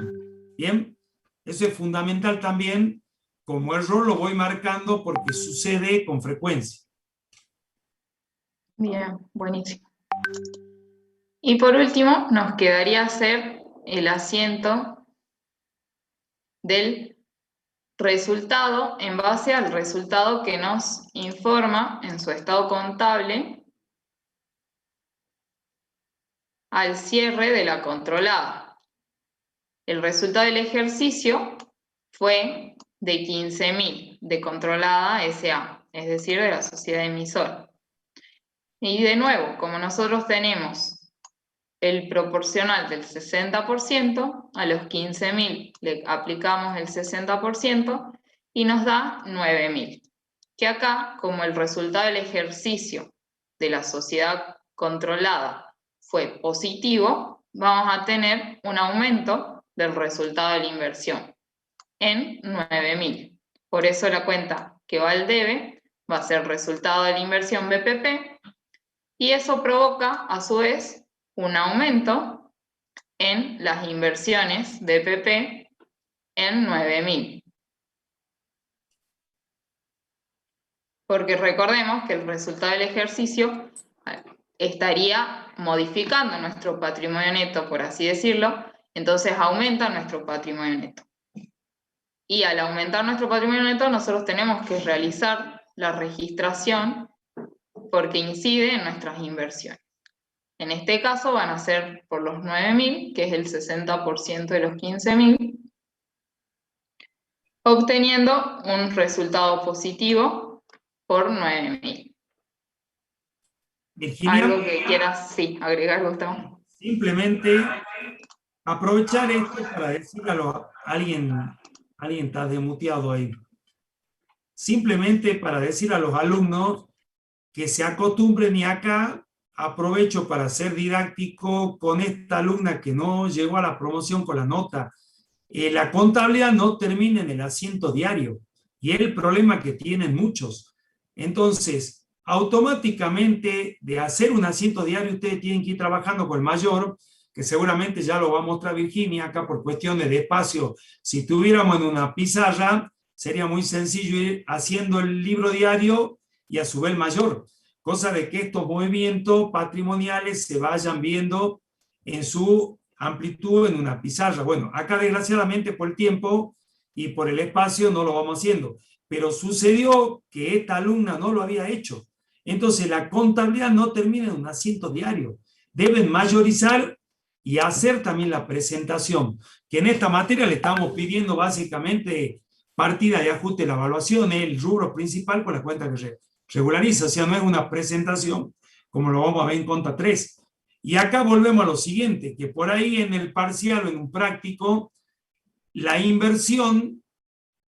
¿Bien? Eso es fundamental también. Como error lo voy marcando porque sucede con frecuencia. Bien, buenísimo. Y por último, nos quedaría hacer el asiento del resultado en base al resultado que nos informa en su estado contable al cierre de la controlada. El resultado del ejercicio fue de 15.000 de controlada SA, es decir, de la sociedad emisora. Y de nuevo, como nosotros tenemos el proporcional del 60%, a los 15.000 le aplicamos el 60% y nos da 9.000. Que acá, como el resultado del ejercicio de la sociedad controlada fue positivo, vamos a tener un aumento del resultado de la inversión en 9.000. Por eso la cuenta que va al debe va a ser el resultado de la inversión BPP y eso provoca, a su vez, un aumento en las inversiones BPP en 9.000. Porque recordemos que el resultado del ejercicio estaría modificando nuestro patrimonio neto, por así decirlo, entonces aumenta nuestro patrimonio neto. Y al aumentar nuestro patrimonio neto, nosotros tenemos que realizar la registración porque incide en nuestras inversiones. En este caso van a ser por los 9.000, que es el 60% de los 15.000, obteniendo un resultado positivo por 9.000. Virginia, ¿Algo que quieras, sí, agregar, Gustavo? simplemente aprovechar esto para decirle a alguien está desmuteado ahí. Simplemente para decir a los alumnos que se acostumbren, y acá aprovecho para ser didáctico con esta alumna que no llegó a la promoción con la nota. La contabilidad no termina en el asiento diario y es el problema que tienen muchos. Entonces, automáticamente de hacer un asiento diario ustedes tienen que ir trabajando con el mayor, que seguramente ya lo va a mostrar Virginia acá por cuestiones de espacio. Si tuviéramos en una pizarra, sería muy sencillo ir haciendo el libro diario y a su vez el mayor, cosa de que estos movimientos patrimoniales se vayan viendo en su amplitud en una pizarra. Bueno, acá desgraciadamente por el tiempo y por el espacio no lo vamos haciendo, pero sucedió que esta alumna no lo había hecho. Entonces la contabilidad no termina en un asiento diario. Deben mayorizar y hacer también la presentación, que en esta materia le estamos pidiendo básicamente partida de ajuste de la evaluación, el rubro principal con la cuenta que regulariza, o sea, no es una presentación como lo vamos a ver en conta 3. Y acá volvemos a lo siguiente, que por ahí en el parcial o en un práctico, la inversión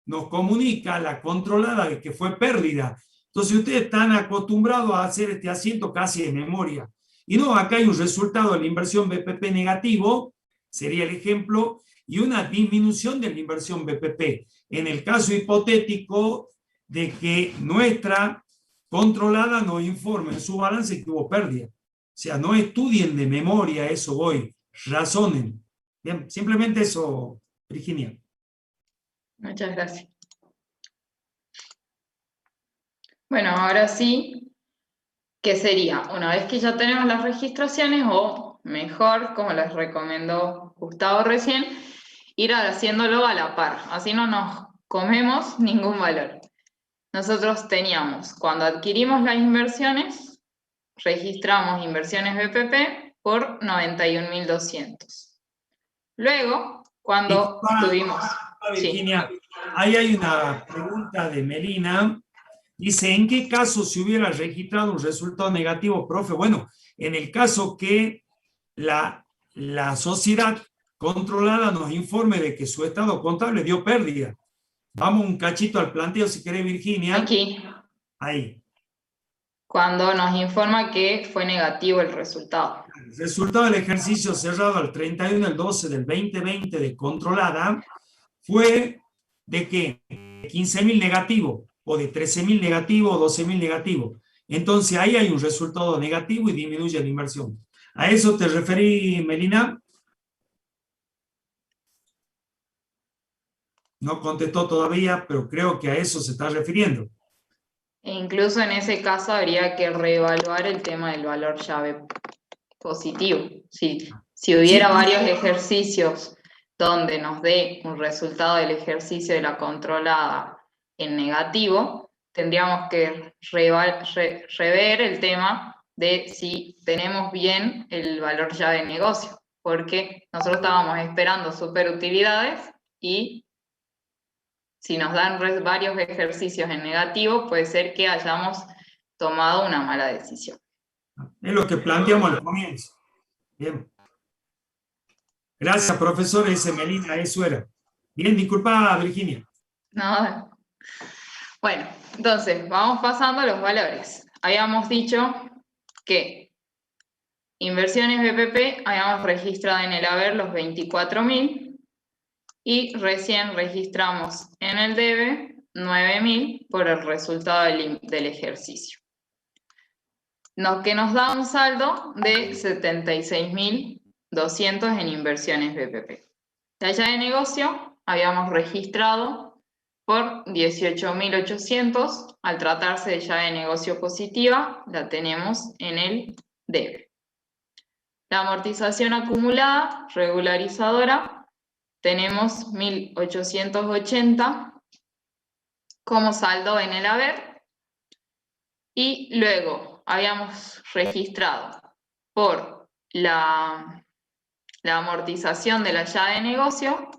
nos comunica, la controlada, de que fue pérdida. Entonces ustedes están acostumbrados a hacer este asiento casi de memoria. Y no, acá hay un resultado de la inversión BPP negativo, sería el ejemplo, y una disminución de la inversión BPP. En el caso hipotético de que nuestra controlada nos informe en su balance que hubo pérdida. O sea, no estudien de memoria, eso voy, razonen. Bien, simplemente eso, Virginia. Muchas gracias. Bueno, ahora sí, ¿qué sería? Una vez que ya tenemos las registraciones, o mejor, como les recomendó Gustavo recién, ir haciéndolo a la par, así no nos comemos ningún valor. Nosotros teníamos, cuando adquirimos las inversiones, registramos inversiones BPP por 91.200. Luego, cuando tuvimos... Virginia, sí. ahí hay una pregunta de Melina. Dice, ¿en qué caso se hubiera registrado un resultado negativo, profe? Bueno, en el caso que la sociedad controlada nos informe de que su estado contable dio pérdida. Vamos un cachito al planteo, si querés, Virginia. Aquí. Ahí. Cuando nos informa que fue negativo el resultado. El resultado del ejercicio cerrado al 31 del 12 del 2020 de controlada fue de que 15.000 negativo, o de 13.000 negativo, o 12.000 negativo. Entonces ahí hay un resultado negativo y disminuye la inversión. ¿A eso te referí, Melina? No contestó todavía, pero creo que a eso se está refiriendo. E incluso en ese caso habría que reevaluar el tema del valor llave positivo. Si hubiera varios ejercicios donde nos dé un resultado del ejercicio de la controlada en negativo, tendríamos que rever el tema de si tenemos bien el valor llave de negocio, porque nosotros estábamos esperando superutilidades y si nos dan varios ejercicios en negativo, puede ser que hayamos tomado una mala decisión. Es lo que planteamos al comienzo. Bien. Gracias, profesor. Ese Melina, eso era. Bien, disculpa, Virginia. No. Bueno, entonces, vamos pasando a los valores. Habíamos dicho que inversiones BPP habíamos registrado en el haber los 24.000 y recién registramos en el debe 9.000 por el resultado del ejercicio. Que nos da un saldo de 76.200 en inversiones BPP. La llave de negocio habíamos registrado por 18.800, al tratarse de llave de negocio positiva, la tenemos en el debe. La amortización acumulada regularizadora tenemos 1.880 como saldo en el haber, y luego habíamos registrado por la amortización de la llave de negocio,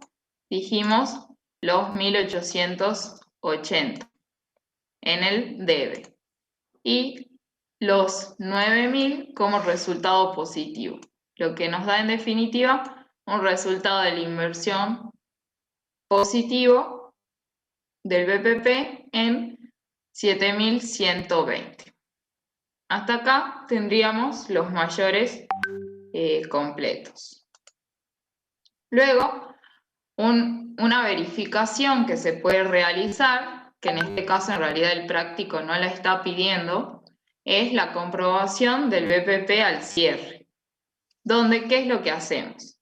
dijimos los 1.880 en el debe, y los 9.000 como resultado positivo, lo que nos da en definitiva un resultado de la inversión positivo del BPP en 7.120. Hasta acá tendríamos los mayores completos. Luego, una verificación que se puede realizar, que en este caso en realidad el práctico no la está pidiendo, es la comprobación del BPP al cierre, donde ¿qué es lo que hacemos?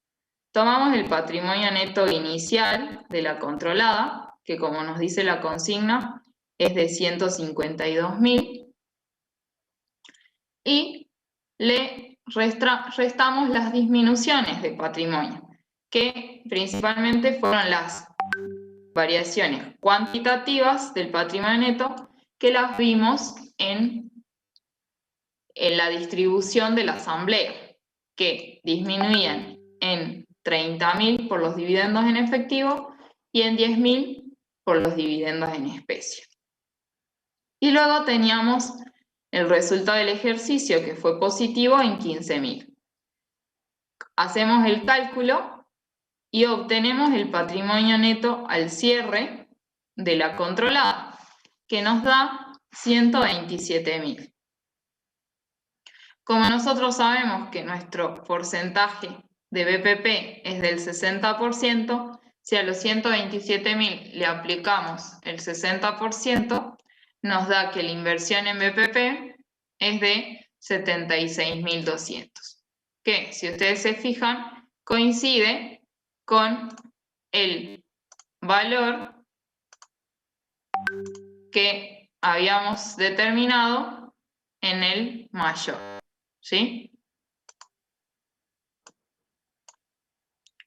Tomamos el patrimonio neto inicial de la controlada, que como nos dice la consigna, es de 152.000, y le restamos las disminuciones de patrimonio, que principalmente fueron las variaciones cuantitativas del patrimonio neto, que las vimos en la distribución de la asamblea, que disminuían en 30.000 por los dividendos en efectivo y en 10.000 por los dividendos en especie. Y luego teníamos el resultado del ejercicio, que fue positivo en 15.000. Hacemos el cálculo y obtenemos el patrimonio neto al cierre de la controlada, que nos da 127.000. Como nosotros sabemos que nuestro porcentaje de BPP es del 60%, si a los 127.000 le aplicamos el 60%, nos da que la inversión en BPP es de 76.200, que si ustedes se fijan coincide con el valor que habíamos determinado en el mayor, ¿sí?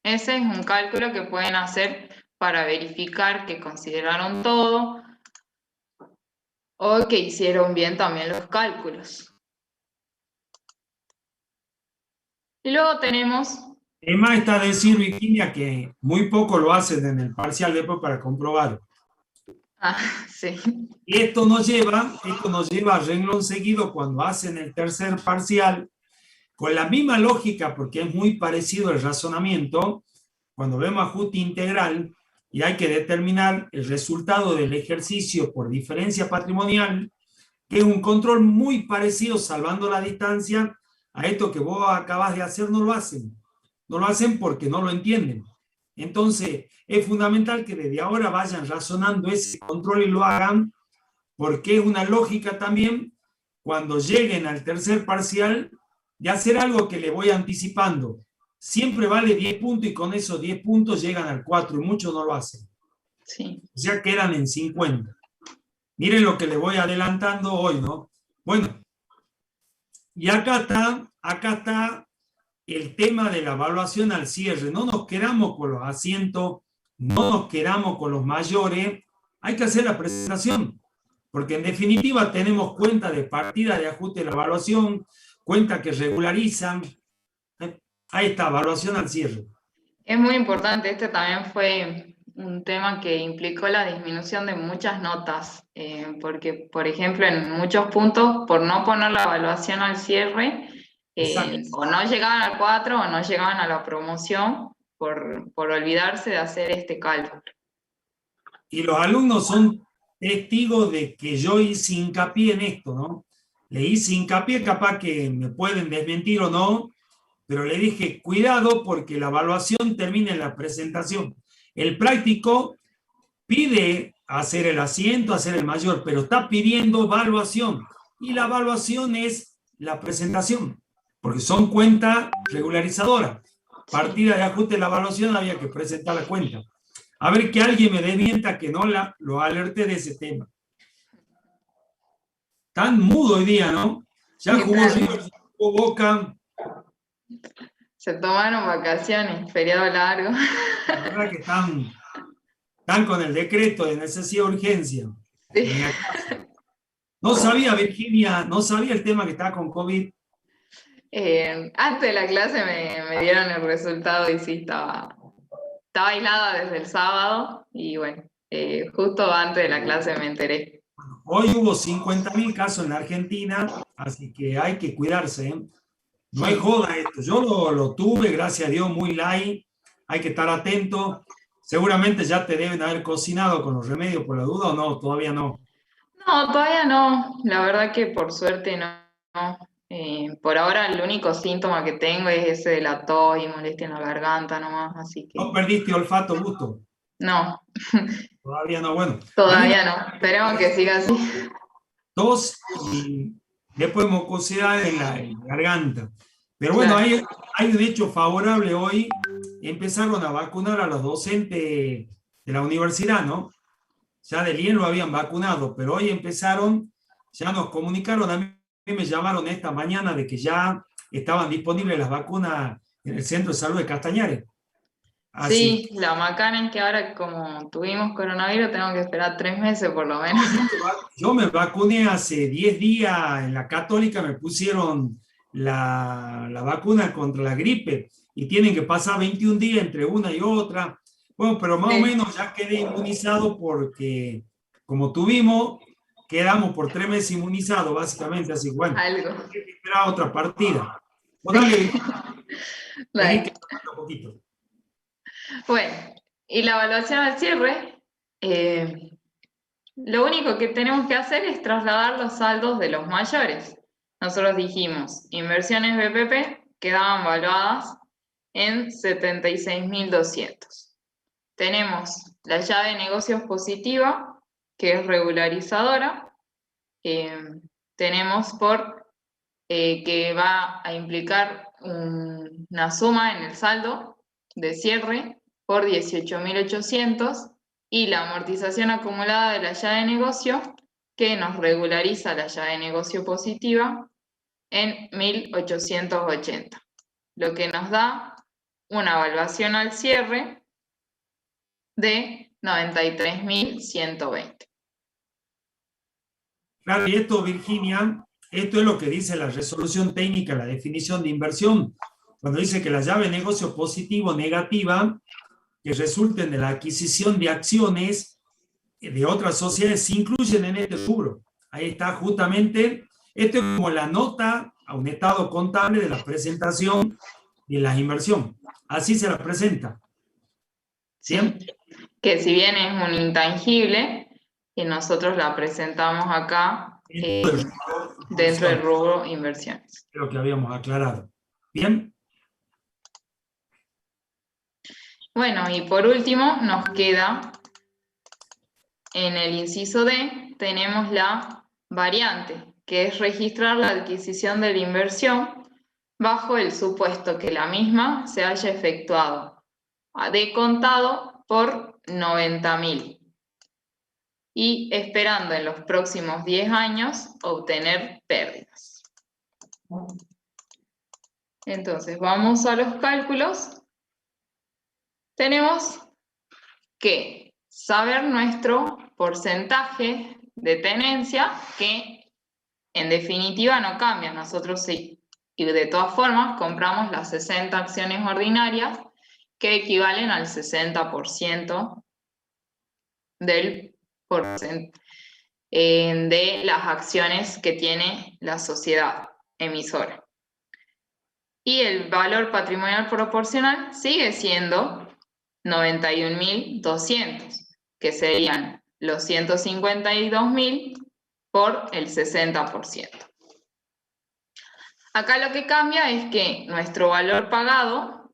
Ese es un cálculo que pueden hacer para verificar que consideraron todo o que hicieron bien también los cálculos. Y luego tenemos... Además está decir, Virginia, que muy poco lo hacen en el parcial después para comprobar. Sí. Y esto nos lleva a renglón seguido cuando hacen el tercer parcial, con la misma lógica, porque es muy parecido el razonamiento, cuando vemos ajuste integral y hay que determinar el resultado del ejercicio por diferencia patrimonial, que es un control muy parecido, salvando la distancia, a esto que vos acabas de hacer, no lo hacen. No lo hacen porque no lo entienden. Entonces, es fundamental que desde ahora vayan razonando ese control y lo hagan, porque es una lógica también, cuando lleguen al tercer parcial, de hacer algo que le voy anticipando. Siempre vale 10 puntos y con esos 10 puntos llegan al 4 y muchos no lo hacen. Sí. Ya quedan en 50. Miren lo que le voy adelantando hoy, ¿no? Bueno, y acá está el tema de la evaluación al cierre. No nos quedamos con los asientos, no nos quedamos con los mayores, hay que hacer la presentación, porque en definitiva tenemos cuenta de partida de ajuste de la evaluación, cuenta que regularizan. Ahí está, evaluación al cierre. Es muy importante, este también fue un tema que implicó la disminución de muchas notas, porque, por ejemplo, en muchos puntos, por no poner la evaluación al cierre, o no llegaban al 4 o no llegaban a la promoción por olvidarse de hacer este cálculo. Y los alumnos son testigos de que yo hice hincapié en esto, ¿no? Le hice hincapié, capaz que me pueden desmentir o no, pero le dije, cuidado porque la evaluación termina en la presentación. El práctico pide hacer el asiento, hacer el mayor, pero está pidiendo evaluación. Y la evaluación es la presentación, porque son cuentas regularizadoras. Partida de ajuste de la evaluación, había que presentar la cuenta. A ver que alguien me desmienta que no lo alerte de ese tema. Tan mudo hoy día, ¿no? Ya jugó River, jugó Boca. Se tomaron vacaciones, feriado largo. La verdad que están con el decreto de necesidad de urgencia. Sí. Ni a caso. No sabía, Virginia, no sabía el tema que estaba con COVID. Antes de la clase me dieron el resultado y sí, estaba aislada desde el sábado y bueno, justo antes de la clase me enteré. Hoy hubo 50.000 casos en la Argentina, así que hay que cuidarse, ¿eh? No es joda esto. Yo lo tuve, gracias a Dios, muy light. Hay que estar atento. Seguramente ya te deben haber cocinado con los remedios por la duda o no, todavía no. No, todavía no, la verdad que por suerte no. Por ahora el único síntoma que tengo es ese de la tos y molestia en la garganta nomás, así que ¿No perdiste olfato, gusto? no, Todavía no, bueno. A mí me todavía no. Esperemos que siga así. tos y después mucosidad en la garganta. Pero bueno, Claro. hay un hecho favorable hoy. Empezaron a vacunar a los docentes de la universidad, ¿no? Ya del IEN lo habían vacunado, pero hoy empezaron, ya nos comunicaron, a mí me llamaron esta mañana de que ya estaban disponibles las vacunas en el Centro de Salud de Castañares. Así Sí, la macana es que ahora como tuvimos coronavirus tengo que esperar 3 meses por lo menos. yo me vacuné hace 10 días en la Católica, me pusieron la vacuna contra la gripe y tienen que pasar 21 días entre una y otra. Bueno, pero más o Sí. menos ya quedé inmunizado porque como tuvimos, quedamos por 3 meses inmunizados básicamente, así que bueno, Algo. hay que esperar otra partida. O dale, vení que Dale. falta un poquito. Bueno, y la evaluación al cierre, lo único que tenemos que hacer es trasladar los saldos de los mayores. Nosotros dijimos, inversiones BPP quedaban valuadas en 76.200. Tenemos la llave de negocios positiva, que es regularizadora. Tenemos que va a implicar una suma en el saldo de cierre por 18.800 y la amortización acumulada de la llave de negocio que nos regulariza la llave de negocio positiva en 1.880, lo que nos da una evaluación al cierre de 93.120. Claro, y esto, Virginia, esto es lo que dice la resolución técnica, la definición de inversión. Cuando dice que la llave de negocio positivo o negativa que resulten de la adquisición de acciones de otras sociedades se incluyen en este rubro. Ahí está justamente, esto es como la nota a un estado contable de la presentación de la inversión. Así se la presenta. ¿Bien? Sí, que si bien es un intangible, y nosotros la presentamos acá dentro del rubro inversiones. Creo que habíamos aclarado. ¿Bien? Bueno, y por último nos queda en el inciso D, tenemos la variante, que es registrar la adquisición de la inversión bajo el supuesto que la misma se haya efectuado de contado por 90.000 y esperando en los próximos 10 años obtener pérdidas. Entonces, vamos a los cálculos. Tenemos que saber nuestro porcentaje de tenencia, que en definitiva no cambia. Nosotros sí, y de todas formas compramos las 60 acciones ordinarias que equivalen al 60% del de las acciones que tiene la sociedad emisora. Y el valor patrimonial proporcional sigue siendo 91.200, que serían los 152.000 por el 60%. Acá lo que cambia es que nuestro valor pagado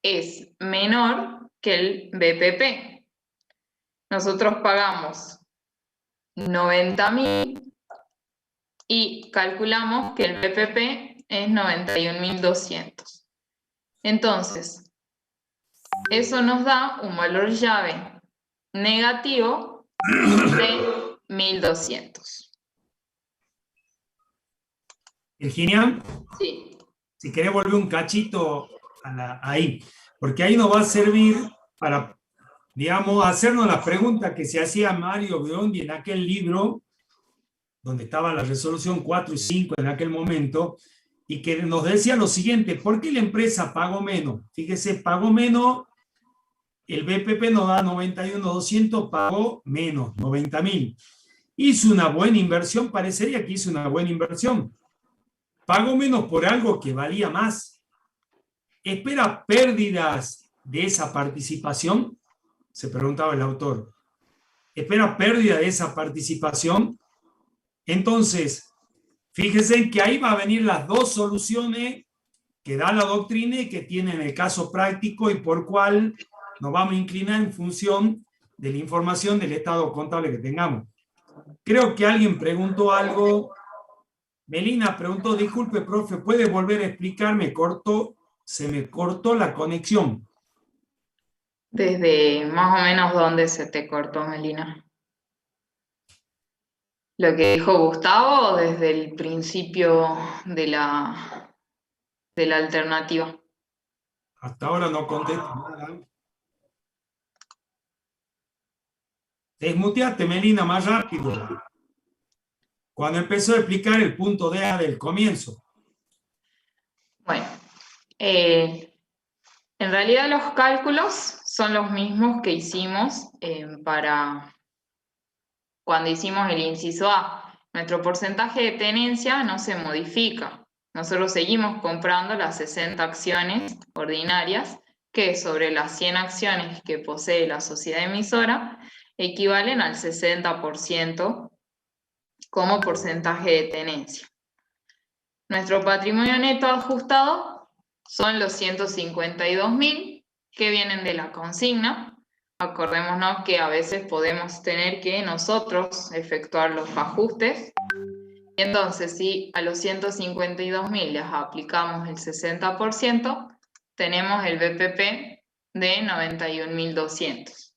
es menor que el BPP. Nosotros pagamos 90.000 y calculamos que el BPP es 91.200. Entonces, eso nos da un valor llave negativo de 1.200. Virginia, Sí. Si querés volver un cachito ahí, porque ahí nos va a servir para, digamos, hacernos la pregunta que se hacía Mario Biondi en aquel libro, donde estaba la resolución 4 y 5 en aquel momento, y que nos decía lo siguiente: ¿por qué la empresa pagó menos? Fíjese, pagó menos, el BPP nos da 91.200, pagó menos, 90.000. ¿Hizo una buena inversión? Parecería que hizo una buena inversión. Pagó menos por algo que valía más. ¿Espera pérdidas de esa participación? Se preguntaba el autor. ¿Espera pérdida de esa participación? Entonces, fíjense que ahí va a venir las dos soluciones que da la doctrina y que tiene en el caso práctico, y por cuál nos vamos a inclinar en función de la información del estado contable que tengamos. Creo que alguien preguntó algo. Melina preguntó: disculpe, profe, ¿puede volver a explicar? Se me cortó la conexión. Desde más o menos dónde se te cortó, Melina. ¿Lo que dijo Gustavo o desde el principio de la alternativa? Hasta ahora no contesto nada. Desmuteate, Melina, más rápido. Cuando empezó a explicar el punto D del comienzo. Bueno, en realidad los cálculos son los mismos que hicimos para cuando hicimos el inciso A. Nuestro porcentaje de tenencia no se modifica. Nosotros seguimos comprando las 60 acciones ordinarias que sobre las 100 acciones que posee la sociedad emisora equivalen al 60% como porcentaje de tenencia. Nuestro patrimonio neto ajustado son los 152.000 que vienen de la consigna. Acordémonos que a veces podemos tener que nosotros efectuar los ajustes. Entonces, si a los 152.000 les aplicamos el 60%, tenemos el BPP de 91.200.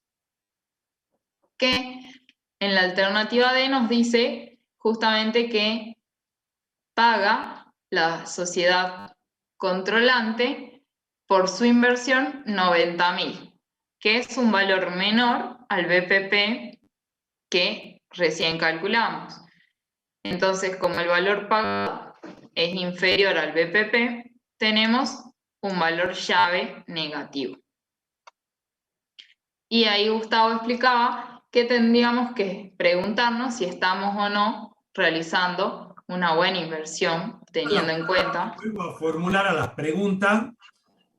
Que en la alternativa D nos dice justamente que paga la sociedad controlante por su inversión 90.000, que es un valor menor al BPP que recién calculamos. Entonces, como el valor pagado es inferior al BPP, tenemos un valor llave negativo. Y ahí Gustavo explicaba que tendríamos que preguntarnos si estamos o no realizando una buena inversión, teniendo en cuenta. Vuelvo a formular a las preguntas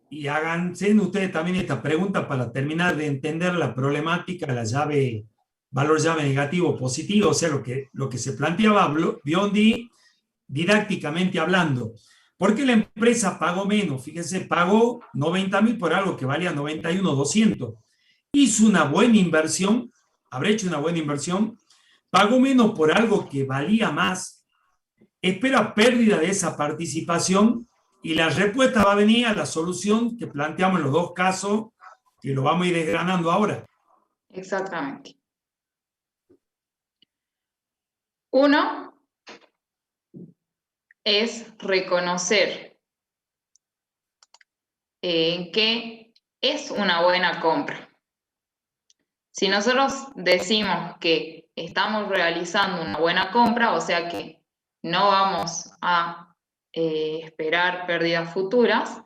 y háganse ustedes también esta pregunta para terminar de entender la problemática de la llave, valor llave negativo positivo, o sea, lo que se planteaba Biondi didácticamente hablando. ¿Por qué la empresa pagó menos? Fíjense, pagó 90.000 por algo que valía 91.200. Hizo una buena inversión, habrá hecho una buena inversión, pagó menos por algo que valía más, espera pérdida de esa participación, y la respuesta va a venir a la solución que planteamos en los dos casos, que lo vamos a ir desgranando ahora. Exactamente. Uno es reconocer que es una buena compra. Si nosotros decimos que estamos realizando una buena compra, o sea que no vamos a esperar pérdidas futuras,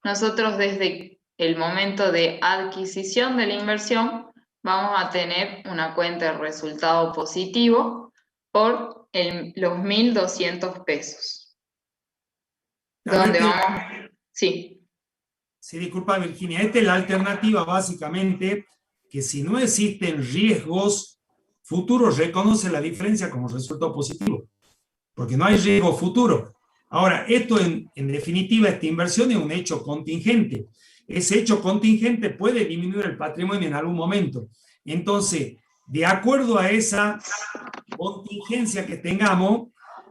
nosotros desde el momento de adquisición de la inversión vamos a tener una cuenta de resultado positivo por los 1.200 pesos. ¿Dónde vamos? Sí. Sí, disculpa, Virginia. Esta es la alternativa, básicamente, que si no existen riesgos futuros, reconoce la diferencia como resultado positivo, porque no hay riesgo futuro. Ahora, esto en definitiva, esta inversión es un hecho contingente. Ese hecho contingente puede disminuir el patrimonio en algún momento. Entonces, de acuerdo a esa contingencia que tengamos,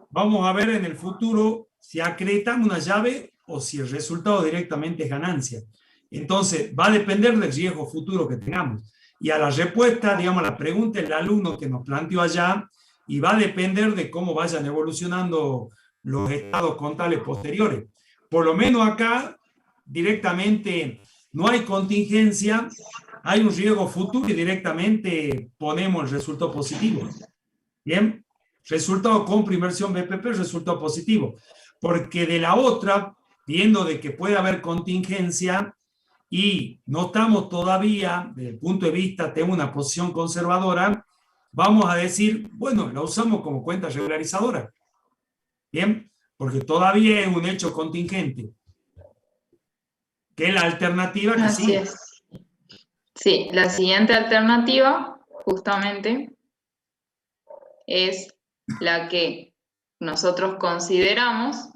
vamos a ver en el futuro si acreditamos una llave o si el resultado directamente es ganancia. Entonces, va a depender del riesgo futuro que tengamos. Y a la respuesta, digamos, a la pregunta del alumno que nos planteó allá, y va a depender de cómo vayan evolucionando los estados contables posteriores. por lo menos acá, directamente no hay contingencia, hay un riesgo futuro y directamente ponemos el resultado positivo. Bien, resultado compra inversión BPP, resultado positivo. Porque de la otra, viendo de que puede haber contingencia y no estamos todavía, desde el punto de vista, tengo una posición conservadora, vamos a decir, bueno, la usamos como cuenta regularizadora. Bien, porque todavía es un hecho contingente. Que es la alternativa que Así sí. es. Sí, la siguiente alternativa, justamente, es la que nosotros consideramos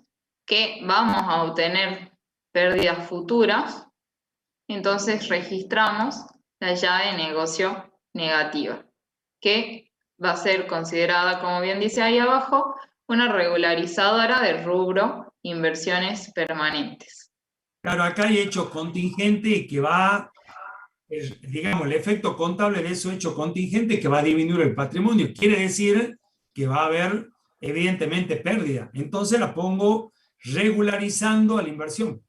que vamos a obtener pérdidas futuras, entonces registramos la llave de negocio negativa, que va a ser considerada, como bien dice ahí abajo, una regularizadora del rubro inversiones permanentes. Claro, acá hay hecho contingente que va, digamos, el efecto contable de eso hecho contingente que va a disminuir el patrimonio. Quiere decir que va a haber, evidentemente, pérdida. Entonces la pongo regularizando a la inversión.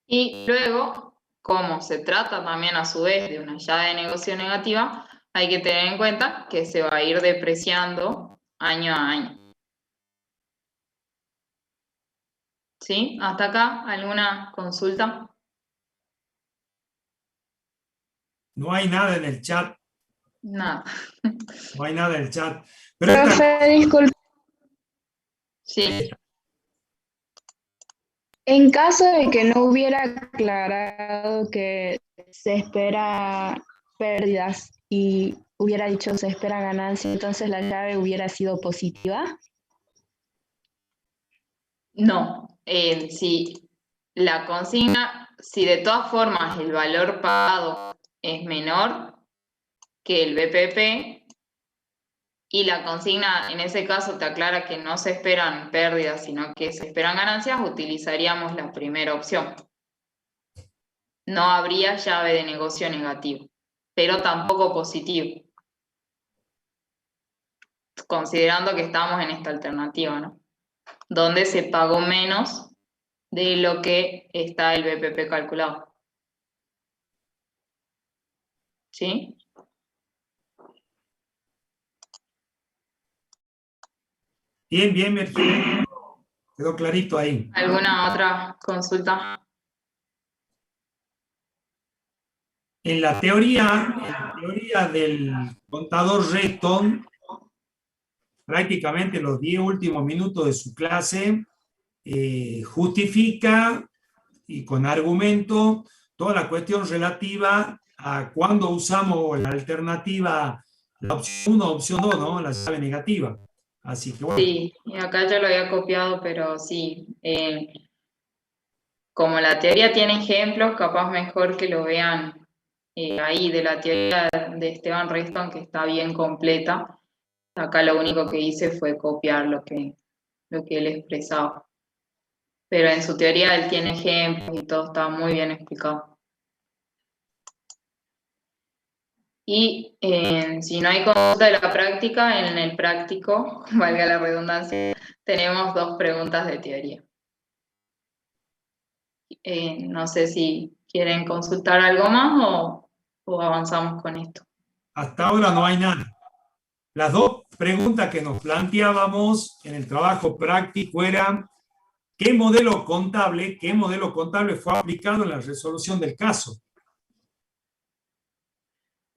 Y luego, como se trata también a su vez de una llave de negocio negativa, hay que tener en cuenta que se va a ir depreciando año a año. ¿Sí? ¿Hasta acá alguna consulta? No hay nada en el chat. Nada. No hay nada en el chat. Pero Profe, disculpe. Sí. En caso de que no hubiera aclarado que se espera pérdidas y hubiera dicho se espera ganancia, entonces la llave hubiera sido positiva. No. Si la consigna, si de todas formas el valor pagado es menor que el BPP, y la consigna en ese caso te aclara que no se esperan pérdidas, sino que se esperan ganancias, utilizaríamos la primera opción. No habría llave de negocio negativo, pero tampoco positivo. Considerando que estamos en esta alternativa, ¿no? Donde se pagó menos de lo que está el BPP calculado. ¿Sí? bien, bien, Virginia. Quedó clarito ahí. ¿Alguna otra consulta? En la teoría del contador Redstone, prácticamente los 10 últimos minutos de su clase, justifica y con argumento toda la cuestión relativa a cuando usamos la alternativa, la opción 1, opción 2, ¿no? La llave negativa. Así que bueno. Sí, y acá yo lo había copiado, pero sí. Como la teoría tiene ejemplos, capaz mejor que lo vean ahí de la teoría de Esteban Redstone, que está bien completa. Acá lo único que hice fue copiar lo que él expresaba. Pero en su teoría él tiene ejemplos y todo está muy bien explicado. Y si no hay consulta de la práctica, en el práctico, valga la redundancia, tenemos 2 preguntas de teoría. No sé si quieren consultar algo más o avanzamos con esto. Hasta ahora no hay nada. Las 2 preguntas que nos planteábamos en el trabajo práctico eran ¿qué modelo contable fue aplicado en la resolución del caso?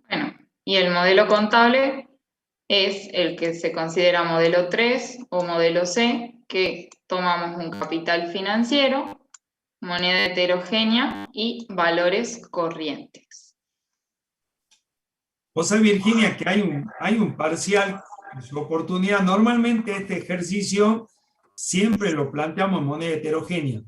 Bueno, y el modelo contable es el que se considera modelo 3 o modelo C, que tomamos un capital financiero, moneda heterogénea y valores corrientes. Vos sabés, Virginia, que hay un parcial en su oportunidad. Normalmente este ejercicio siempre lo planteamos en moneda heterogénea,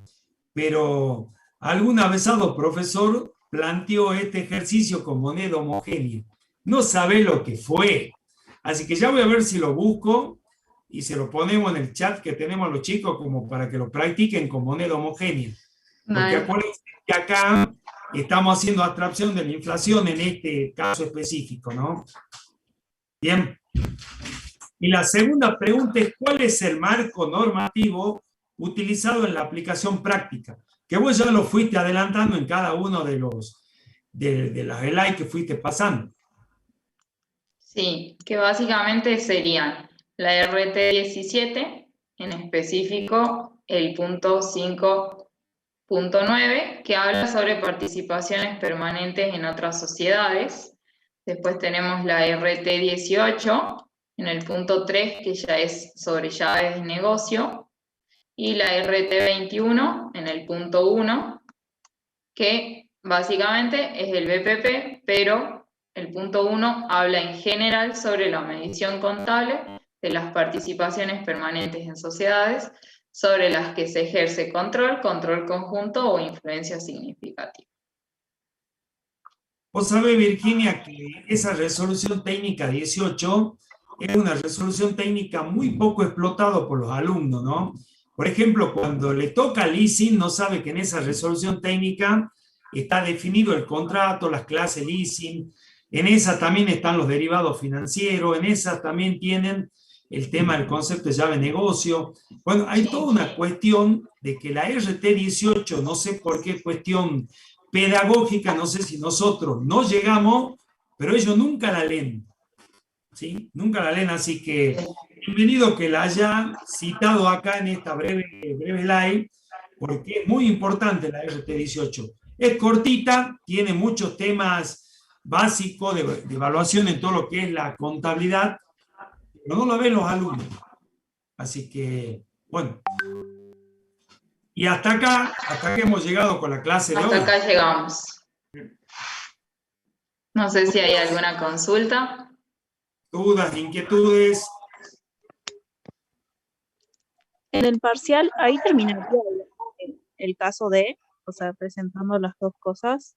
pero alguna vez profesor planteó este ejercicio con moneda homogénea. No sabe lo que fue. Así que ya voy a ver si lo busco y se lo ponemos en el chat que tenemos a los chicos como para que lo practiquen con moneda homogénea. Porque acuérdense que acá estamos haciendo abstracción de la inflación en este caso específico, ¿no? Bien. Y la segunda pregunta es, ¿cuál es el marco normativo utilizado en la aplicación práctica, que vos ya lo fuiste adelantando en cada uno de las slides que fuiste pasando. Sí, que básicamente serían la RT17, en específico el punto 5.9, que habla sobre participaciones permanentes en otras sociedades. Después tenemos la RT18, en el punto 3, que ya es sobre llaves de negocio, y la RT21, en el punto 1, que básicamente es el BPP, pero el punto 1 habla en general sobre la medición contable de las participaciones permanentes en sociedades sobre las que se ejerce control, control conjunto o influencia significativa. Vos sabés, Virginia, que esa resolución técnica 18 es una resolución técnica muy poco explotada por los alumnos, ¿no? Por ejemplo, cuando le toca leasing, no sabe que en esa resolución técnica está definido el contrato, las clases leasing, en esa también están los derivados financieros, en esa también tienen el tema del concepto de llave de negocio. Bueno, hay toda una cuestión de que la RT18, no sé por qué cuestión pedagógica, no sé si nosotros no llegamos, pero ellos nunca la leen, ¿sí? Nunca la leen, así que bienvenido que la haya citado acá en esta breve live, porque es muy importante la RT18. Es cortita, tiene muchos temas básicos de evaluación en todo lo que es la contabilidad, pero no lo ven los alumnos. Así que, bueno. Y hasta acá hemos llegado con la clase de hoy. Hasta acá llegamos. No sé si hay alguna consulta. Dudas, inquietudes. En el parcial, ahí terminaría el caso de, o sea, presentando las dos cosas.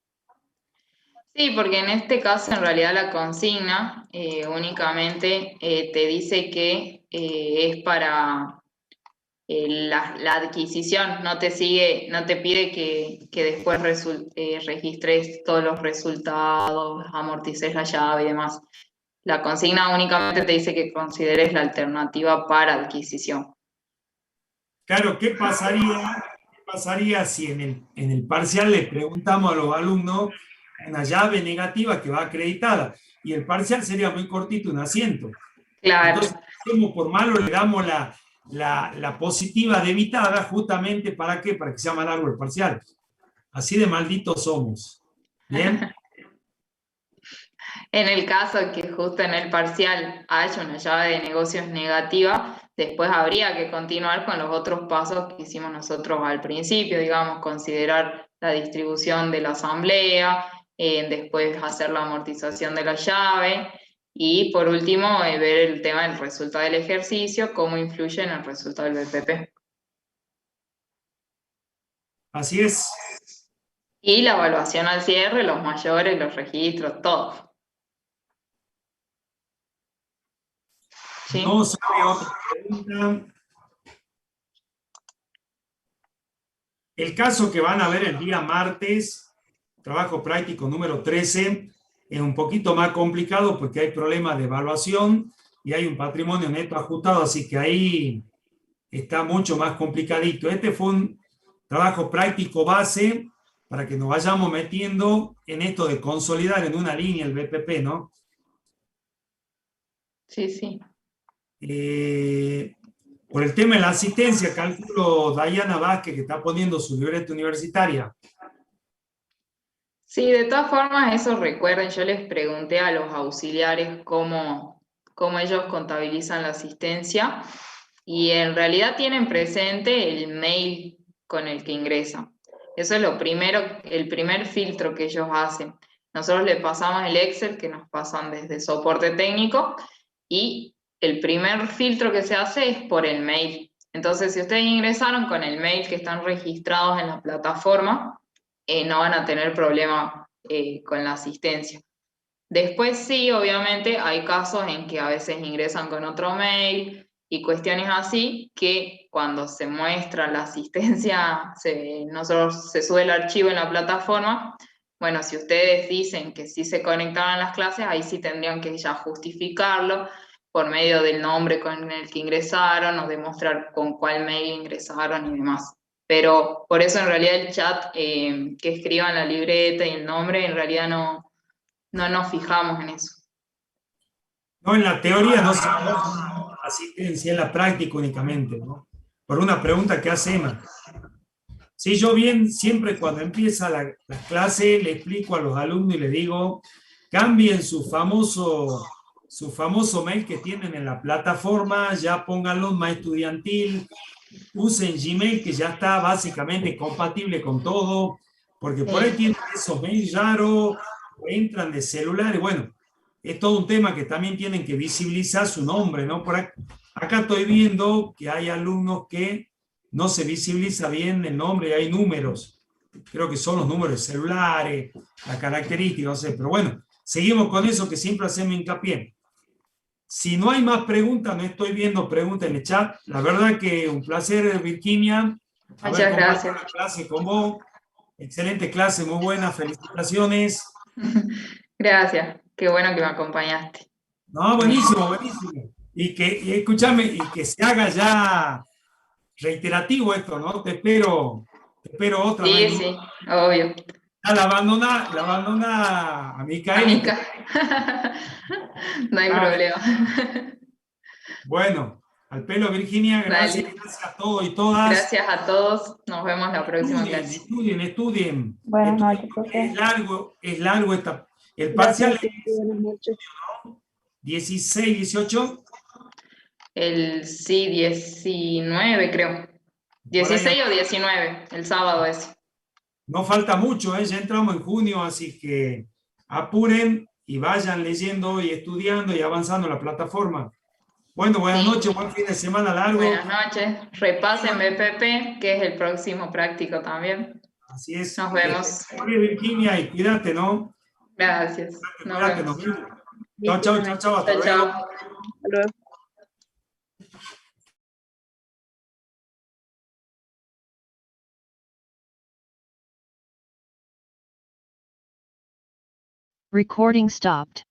Sí, porque en este caso en realidad la consigna únicamente te dice que es para la adquisición, no te pide que después registres todos los resultados, amortices la llave y demás. La consigna únicamente te dice que consideres la alternativa para adquisición. Claro, ¿qué pasaría si en el parcial le preguntamos a los alumnos una llave negativa que va acreditada? Y el parcial sería muy cortito, un asiento. Claro. Entonces, por malo le damos la positiva de evitada justamente ¿para qué? Para que sea más largo el parcial. Así de malditos somos. ¿Bien? En el caso que justo en el parcial haya una llave de negocios negativa, después habría que continuar con los otros pasos que hicimos nosotros al principio, digamos, considerar la distribución de la asamblea, después hacer la amortización de la llave y por último ver el tema del resultado del ejercicio, cómo influye en el resultado del BPP. Así es. Y la evaluación al cierre, los mayores, los registros, todo. ¿Sí? No sabe otra pregunta. El caso que van a ver el día martes, trabajo práctico número 13, es un poquito más complicado porque hay problemas de evaluación y hay un patrimonio neto ajustado, así que ahí está mucho más complicadito. Este fue un trabajo práctico base para que nos vayamos metiendo en esto de consolidar en una línea el BPP, ¿no? Sí, sí. Por el tema de la asistencia, calculo Dayana Vázquez que está poniendo su libreta universitaria. Sí, de todas formas, eso recuerden, yo les pregunté a los auxiliares cómo ellos contabilizan la asistencia y en realidad tienen presente el mail con el que ingresan. Eso es lo primero, el primer filtro que ellos hacen. Nosotros les pasamos el Excel que nos pasan desde soporte técnico y el primer filtro que se hace es por el mail. Entonces, si ustedes ingresaron con el mail que están registrados en la plataforma, no van a tener problema con la asistencia. Después sí, obviamente, hay casos en que a veces ingresan con otro mail y cuestiones así, que cuando se muestra la asistencia, nosotros se sube el archivo en la plataforma. Bueno, si ustedes dicen que sí se conectaron a las clases, ahí sí tendrían que ya justificarlo, por medio del nombre con el que ingresaron o demostrar con cuál mail ingresaron y demás. Pero por eso en realidad el chat, que escriban la libreta y el nombre, en realidad no nos fijamos en eso. No, en la teoría no se da asistencia, en la práctica únicamente, ¿no? Por una pregunta que hace Emma. Sí, yo bien, siempre cuando empieza la clase le explico a los alumnos y les digo, cambien su famoso mail que tienen en la plataforma, ya pónganlo en más estudiantil, usen Gmail que ya está básicamente compatible con todo, porque por ahí tienen esos mails raros, entran de celular y bueno, es todo un tema que también tienen que visibilizar su nombre, ¿no? Acá estoy viendo que hay alumnos que no se visibiliza bien el nombre y hay números. Creo que son los números de celulares, las características, no sé, pero bueno, seguimos con eso que siempre hacemos hincapié. Si no hay más preguntas, no estoy viendo preguntas en el chat. La verdad que un placer, Virginia. Muchas gracias. La clase con vos. Excelente clase, muy buena, felicitaciones. Gracias, qué bueno que me acompañaste. No, buenísimo, buenísimo. Y escúchame, y que se haga ya reiterativo esto, ¿no? Te espero otra vez. Sí, sí, obvio. Ah, la abandona a Micaela. Amiga. No hay problema. Bueno, al pelo, Virginia, gracias, Dale. gracias a todos y todas. Gracias a todos. Nos vemos la próxima clase. Estudien. Buenas noches, profe. Es largo el parcial Gracias, buenas noches. 16, 18. Sí, 19 creo. 16 o 19, el sábado ese. No falta mucho, ¿eh? Ya entramos en junio, así que apuren y vayan leyendo y estudiando y avanzando en la plataforma. Bueno, buenas noches, buen fin de semana largo. Buenas noches. Repasen BPP, que es el próximo práctico también. Así es. Nos vemos. Virginia, y cuídate, ¿no? Gracias. Nos Cuídate, vemos. nos vemos. Chao, chao, chao, chao. Hasta Chao, luego. chao. Hasta luego. Recording stopped.